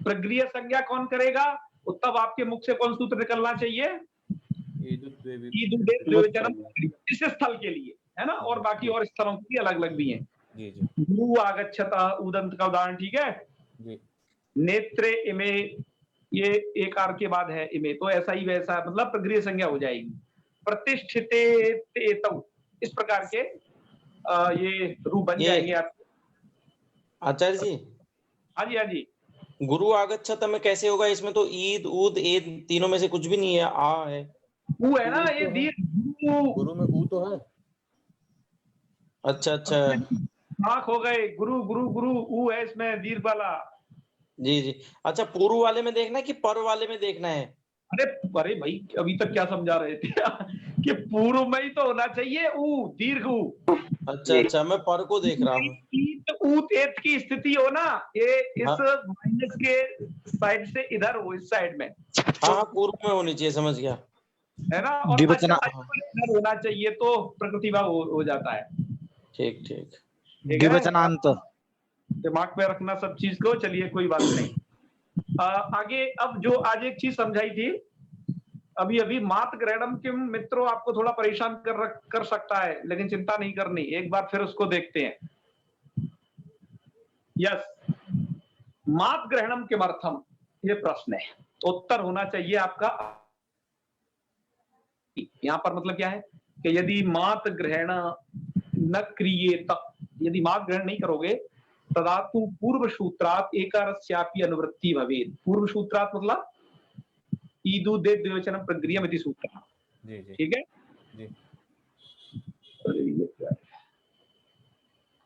प्रक्रिया संज्ञा कौन करेगा तो तब आपके मुख से कौन सूत्र निकलना चाहिए, इस स्थल के लिए है ना, और बाकी और स्थलों के लिए अलग अलग भी है। गुरु आगच्छता उदंत का उदाहरण, ठीक है। नेत्रे इमे, ये एक आर के बाद है इमे, तो ऐसा ही वैसा मतलब प्रक्रिया संज्ञा हो जाएगी। प्रतिष्ठिते तेतौ, इस प्रकार के ये रूप बन जाएंगे आपके। आचार्य जी, हाँ जी हाँ जी। गुरु आगच्छत में कैसे होगा? इसमें तो ईद उद एद तीनों में से कुछ भी नहीं है, आ है, ऊ है ना, ये दीर्घ गुरु में ऊ तो है। अच्छा अच्छा, आंख हो गए, गुरु गुरु गुरु ऊ है इसमें दीर्घ वाला। जी जी। अच्छा, पूर्व वाले में देखना है कि पर वाले में देखना है? अरे भाई अभी तक क्या समझा रहे थे कि पूर्व में ही तो होना चाहिए ऊ, दीर्घ ऊ। अच्छा अच्छा, मैं पर को देख रहा हूँ। ऊत की स्थिति हो ना, ये इस माइनस के साइड से इधर हो, इस साइड में। हाँ, पूर्व में होनी चाहिए, समझ गया है ना, और इधर होना चाहिए तो प्रकृति भाव हो जाता है। ठीक ठीक। द्विवचनांत दिमाग में रखना सब चीज को। चलिए कोई बात नहीं। आगे अब जो आज एक चीज समझाई थी अभी अभी, मात ग्रहणम के मित्रों आपको थोड़ा परेशान कर सकता है, लेकिन चिंता नहीं करनी, एक बार फिर उसको देखते हैं। यस, मात ग्रहणम किमर्थम, ये प्रश्न है, उत्तर होना चाहिए आपका। यहां पर मतलब क्या है कि यदि मात ग्रहण न क्रियेत, यदि मात ग्रहण नहीं करोगे तदा तु पूर्व सूत्रात एकारस्यापि अनुवृत्ति भवेत्। पूर्व सूत्रात मतलब ईदु दे द्विवचनं प्रक्रिया इति सूत्र, ठीक है जी।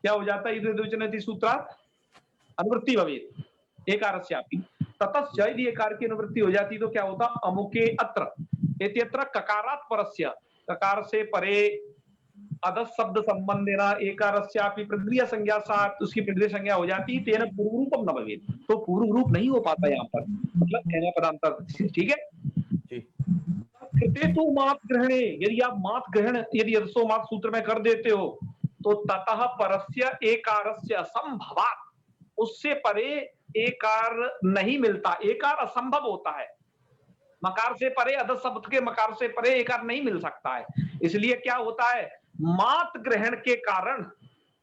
क्या हो जाता है, ईदु द्विवचन इति सूत्रात अनुवृत्ति भवेत् एकारस्यापि। ततश्च यदि एकार की अनुवृत्ति हो जाती तो क्या होता, अमुके अत्र इत्यत्र ककारात् परस्य, ककार से परे अदस शब्द संबंधेना एकारस्यापि प्रक्रिया संज्ञा साथ उसकी प्रक्रिया संज्ञा हो जाती, तेन पूर्व रूपम न भवेत्, तो पूर्व रूप नहीं हो पाता यहाँ पर, मतलब कहना पदांतर, ठीक है। कृते तो मात ग्रहणे, यदि आप मात ग्रहण यदि अदसो मात सूत्र में कर देते हो तो ततः परस्य एकारस्य असंभवात्, उससे परे एकार नहीं मिलता, एकार असंभव होता है। मकार से परे, अध शब्द के मकार से परे एकार नहीं मिल सकता है। इसलिए क्या होता है, मात ग्रहण के कारण,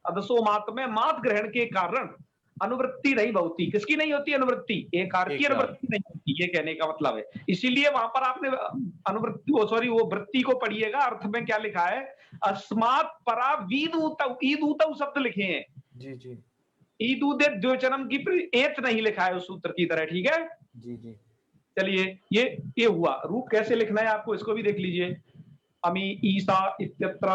अदसो मात में मात ग्रहण के कारण अनुवृत्ति नहीं होती। किसकी नहीं होती अनुवृत्ति? एकार की अनुवृत्ति नहीं होती, ये कहने का मतलब है। इसीलिए वहां पर आपने अनुवृत्ति वो वृत्ति को पढ़िएगा, अर्थ में क्या लिखा है, अस्मात् परा वीदूतौ, ईदूतौ शब्द लिखे हैं जी जी ईदूदे द्विवचनम की एत नहीं लिखा है उस सूत्र की तरह, ठीक है जी जी। चलिए ये हुआ। रूप कैसे लिखना है आपको, इसको भी देख लीजिए। अमी ईसा इत्यत्र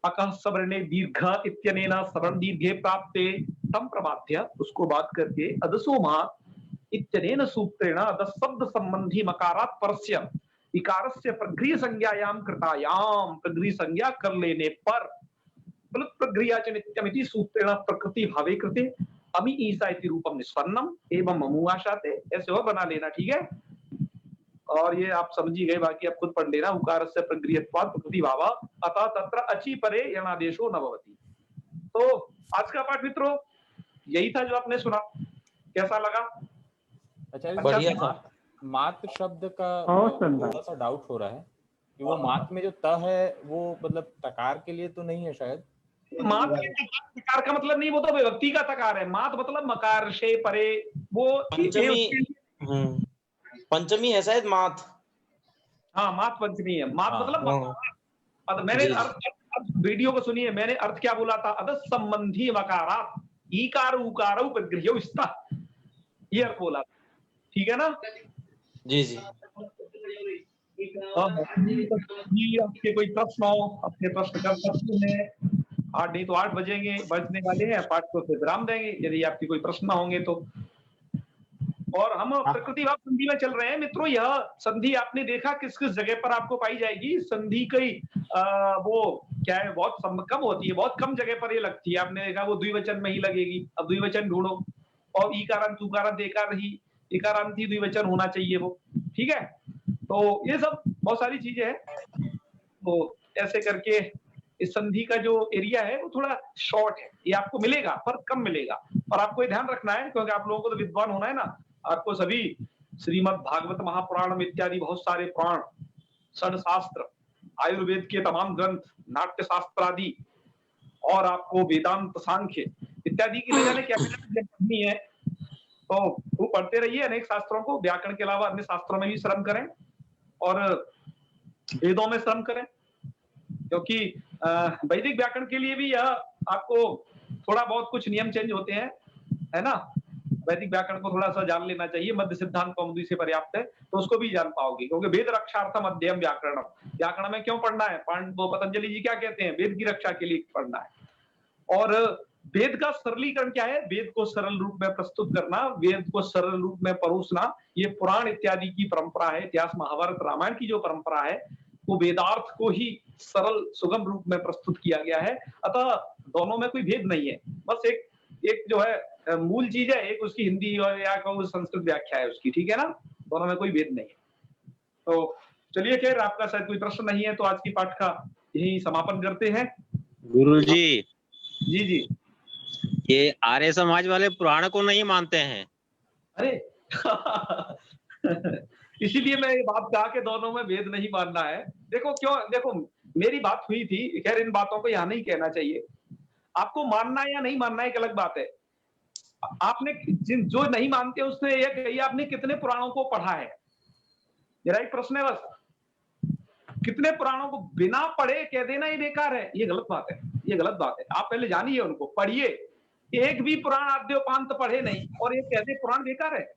अकः सवर्णे दीर्घ इत्यनेन सवर्ण दीर्घे प्राप्ते तम प्रमाथ्य, उसको बात करके अदसो मात इत्यनेन सूत्रेण अदस शब्द संबंधी मकारात् परस्य इकारस्य प्रगृह्य संज्ञायाम कृतायाम, प्रगृह्य संज्ञा कर लेने पर प्लुत प्रगृह्या च नित्यमिति सूत्रेण प्रकृति भावे कृते अमी ईसा इति रूपम निष्पन्नम एवं ममुआशाते, ऐसे और बना लेना, ठीक है। और ये आप समझी गए, बाकी आप खुद पढ़ लेना। उकारस्य प्रगृह्यत्वात् प्रकृति भावा अतः तत्र अचि परे यणादेशो न भवति। तो आज का पाठ मित्रों यही था जो आपने सुना, कैसा लगा? अच्छा, बढ़िया था। मात शब्द का थोड़ा सा डाउट हो रहा है कि वो मात में जो त है वो मतलब तकार के लिए तो नहीं है शायद? मात के तकार का मतलब नहीं, वो तो विभक्ति का तकार है। मात मतलब मकार से परे, वो पंचमी है शायद मात। हाँ मात पंचमी है। मात मतलब मैंने अर्थ वीडियो को सुनिए, मैंने अर्थ क्या बोला था, अदस संबंधी मकारात ईकार उकार प्रगृह्यो स्तः, ये अर्थ बोला, ठीक है ना? जी जी। आपके कोई प्रश्न हो, अपने प्रश्न कर सकते हैं। 8 नहीं तो 8 बजने वाले हैं, पाठ को फिर विराम देंगे यदि आपके कोई प्रश्न होंगे तो। और हम प्रकृति भाव संधि में चल रहे हैं मित्रों। यह संधि आपने देखा किस किस जगह पर आपको पाई जाएगी? संधि की वो क्या है, बहुत कम होती है, बहुत कम जगह पर ये लगती है। आपने देखा वो द्विवचन में ही लगेगी। अब द्विवचन ढूंढो, और ईकारांत उकारांत एकार ही, इकारांत ही द्विवचन होना चाहिए वो, ठीक है। तो ये सब बहुत सारी चीजें हैं। तो ऐसे करके इस संधि का जो एरिया है वो थोड़ा शॉर्ट है, ये आपको मिलेगा पर कम मिलेगा। और आपको ये ध्यान रखना है, क्योंकि आप लोगों को तो विद्वान होना है ना, आपको सभी श्रीमद् भागवत महापुराण इत्यादि बहुत सारे पुराण, षड शास्त्र, आयुर्वेद के तमाम ग्रंथ, नाट्य शास्त्र आदि, और आपको वेदांत, सांख्य इत्यादि की न जाने क्या पढ़नी है। तो वो पढ़ते रहिए अनेक शास्त्रों को, व्याकरण के अलावा अन्य शास्त्रों में भी श्रम करें और वेदों में श्रम करें, क्योंकि वैदिक व्याकरण के लिए भी यह आपको थोड़ा बहुत कुछ नियम चेंज होते हैं, है ना। वैदिक व्याकरण को थोड़ा सा जान लेना चाहिए, मध्य सिद्धांत कौमुदी से पर्याप्त है, तो उसको भी जान पाओगे। क्योंकि वेद रक्षार्थम अध्ययन व्याकरणम, व्याकरण में क्यों पढ़ना है, पतंजलि जी क्या कहते हैं, वेद की रक्षा के लिए पढ़ना है। और वेद का सरलीकरण क्या है, वेद को सरल रूप में प्रस्तुत करना, वेद को सरल रूप में परोसना, ये पुराण इत्यादि की परंपरा है। इतिहास महाभारत रामायण की जो परंपरा है वो वेदार्थ को ही सरल सुगम रूप में प्रस्तुत किया गया है। अतः दोनों में कोई भेद नहीं है, बस एक जो है मूल चीज है, एक उसकी हिंदी और या संस्कृत व्याख्या है उसकी, ठीक है ना, दोनों में कोई भेद नहीं है। तो चलिए, खैर आपका शायद कोई प्रश्न नहीं है तो आज की पाठ का यही समापन करते हैं। गुरुजी जी जी, ये आर्य समाज वाले पुराण को नहीं मानते हैं। अरे इसीलिए मैं ये बात कहा कि दोनों में भेद नहीं मानना है। देखो क्यों, देखो मेरी बात हुई थी, खैर इन बातों को यहाँ नहीं कहना चाहिए। आपको मानना या नहीं मानना एक अलग बात है। आपने जो नहीं मानते उसने ये कही, आपने कितने पुराणों को पढ़ा है, मेरा एक प्रश्न है बस। कितने पुराणों को बिना पढ़े कह देना ये बेकार है, ये गलत बात है, ये गलत बात है। आप पहले जानिए उनको, पढ़िए। एक भी पुराण आद्योपांत पढ़े नहीं और ये कहते पुराण बेकार है,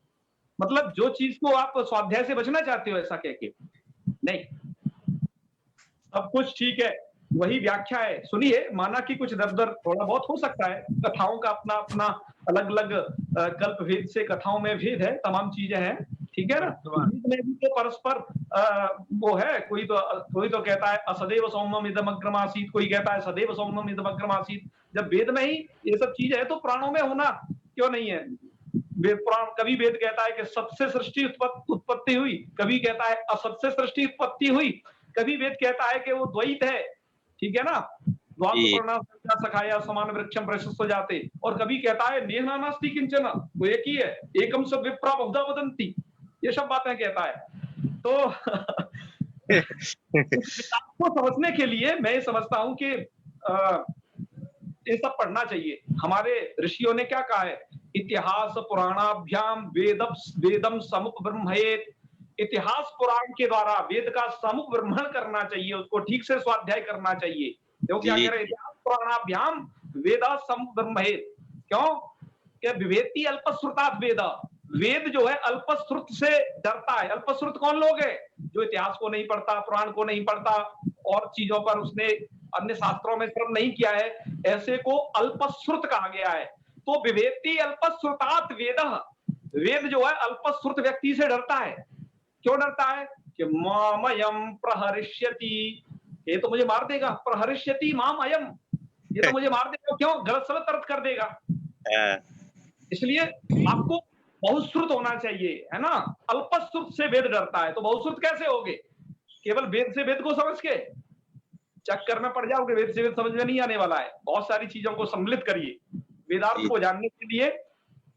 मतलब जो चीज को आप स्वाध्याय से बचना चाहते हो ऐसा कह के नहीं। सब कुछ ठीक है, वही व्याख्या है। सुनिए, माना कि कुछ दर दर थोड़ा बहुत हो सकता है, कथाओं का अपना अपना अलग अलग कल्प भेद से कथाओं में भेद है, तमाम चीजें हैं, ठीक है ना। में भी तो परस्पर वो है, कोई तो कहता है असदैव सौम्यम इदमग्रम आसीत, कोई कहता है सदैव सौम्यम इदमग्रम आसीत। जब वेद में ही ये सब चीज है तो पुराणों में होना क्यों नहीं है। पुराण कभी वेद कहता है कि सत से सृष्टि उत्पत्ति हुई, कभी कहता है असत से सृष्टि उत्पत्ति हुई, कभी वेद कहता है कि वो द्वैत है, ठीक है ना, सखाया समान वृक्षम प्रशस्त जाते, और कभी कहता है नेहा नास्ति किंचन, वो एक ही है, एकम सब विप्रा बहुधा वदंती, ये सब बातें कहता है। तो आपको समझने के लिए मैं ये समझता हूं कि ये सब पढ़ना चाहिए। हमारे ऋषियों ने क्या कहा है, इतिहास पुराणाभ्याम वेदम समुप ब्रह्मेत। इतिहास पुराण के द्वारा वेद का समुप ब्रह्मण करना चाहिए, उसको ठीक से स्वाध्याय करना चाहिए। क्यों क्या कह रहे हैं, इतिहास पुराणाभ्याम वेदा समुप ब्रह्मेत। क्यों कि विवेति अल्पश्रुतात् वेद। वेद जो है अल्पश्रुत से डरता है। अल्पश्रुत कौन लोग है, जो इतिहास को नहीं पढ़ता, पुराण को नहीं पढ़ता और चीजों पर उसने अन्य शास्त्रों में श्रवण नहीं किया है, ऐसे को अल्पश्रुत कहा गया है। तो विवेति अल्पश्रुतात् वेदः, वेद जो है अल्पश्रुत व्यक्ति से डरता है। क्यों डरता है कि मामयम प्रहरिष्यति, ये तो मुझे मार देगा, प्रहरिष्यति माम अयम, ये तो मुझे मार देगा। क्यों, गलत सलत अर्थ कर देगा। इसलिए आपको बहुश्रुत होना चाहिए, है ना। अल्पश्रुत से वेद डरता है, तो बहुश्रुत कैसे होगे, केवल वेद से वेद को समझ के चक्कर में पड़ जाओगे, वेद से वेद समझ में नहीं आने वाला है। बहुत सारी चीजों को सम्मिलित करिए, वेदार्थ को जानने के लिए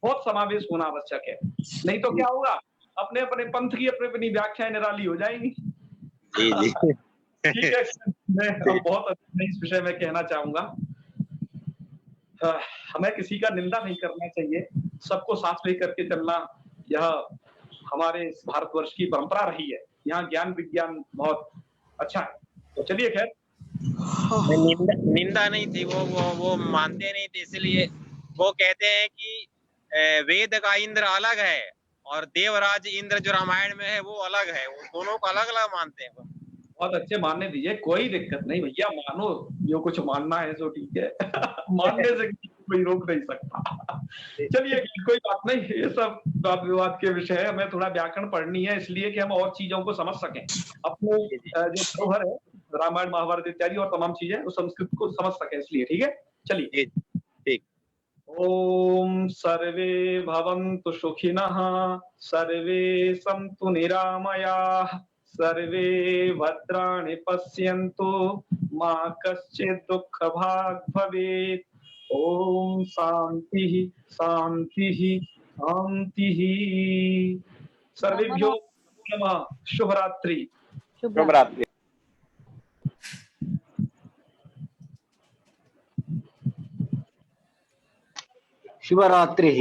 बहुत समावेश होना आवश्यक है। नहीं तो क्या होगा, अपने अपने पंथ की अपनी अपनी व्याख्याएं निराली हो जाएंगी। ठीक है, मैं अब बहुत इस विषय में कहना चाहूंगा, हमें किसी का निंदा नहीं करना चाहिए, सबको साथ लेकर के चलना यह हमारे इस भारतवर्ष की परंपरा रही है। यहाँ ज्ञान विज्ञान बहुत अच्छा है। तो चलिए, खैर निंदा नहीं थी, वो मानते नहीं थे, इसलिए वो कहते हैं कि वेद का इंद्र अलग है और देवराज इंद्र जो रामायण में है वो अलग है, वो दोनों को अलग अलग मानते हैं। बहुत अच्छे, मानने दीजिए, कोई दिक्कत नहीं भैया, मानो जो कुछ मानना है तो ठीक है। मानने से कोई रोक नहीं सकता। चलिए, कोई बात नहीं, ये सब वाद विवाद के विषय है। हमें थोड़ा व्याकरण पढ़नी है, इसलिए कि हम और चीजों को समझ सकें। अपने जो धरोहर है, रामायण महाभारत इत्यादि और तमाम चीजें, उस संस्कृत को समझ सकें, इसलिए। ठीक है, चलिए। ठीक। ओम सर्वे भवन्तु सुखिनः, सर्वे सन्तु निरामयाः, सर्वे भद्राणि पश्यन्तु, मा कश्चित् दुःखभाग् भवेत्। ओम शांति शांति शांति। सर्वेभ्यो नमः। शुभरात्रि। शुभरात्रि। शुभरात्रि।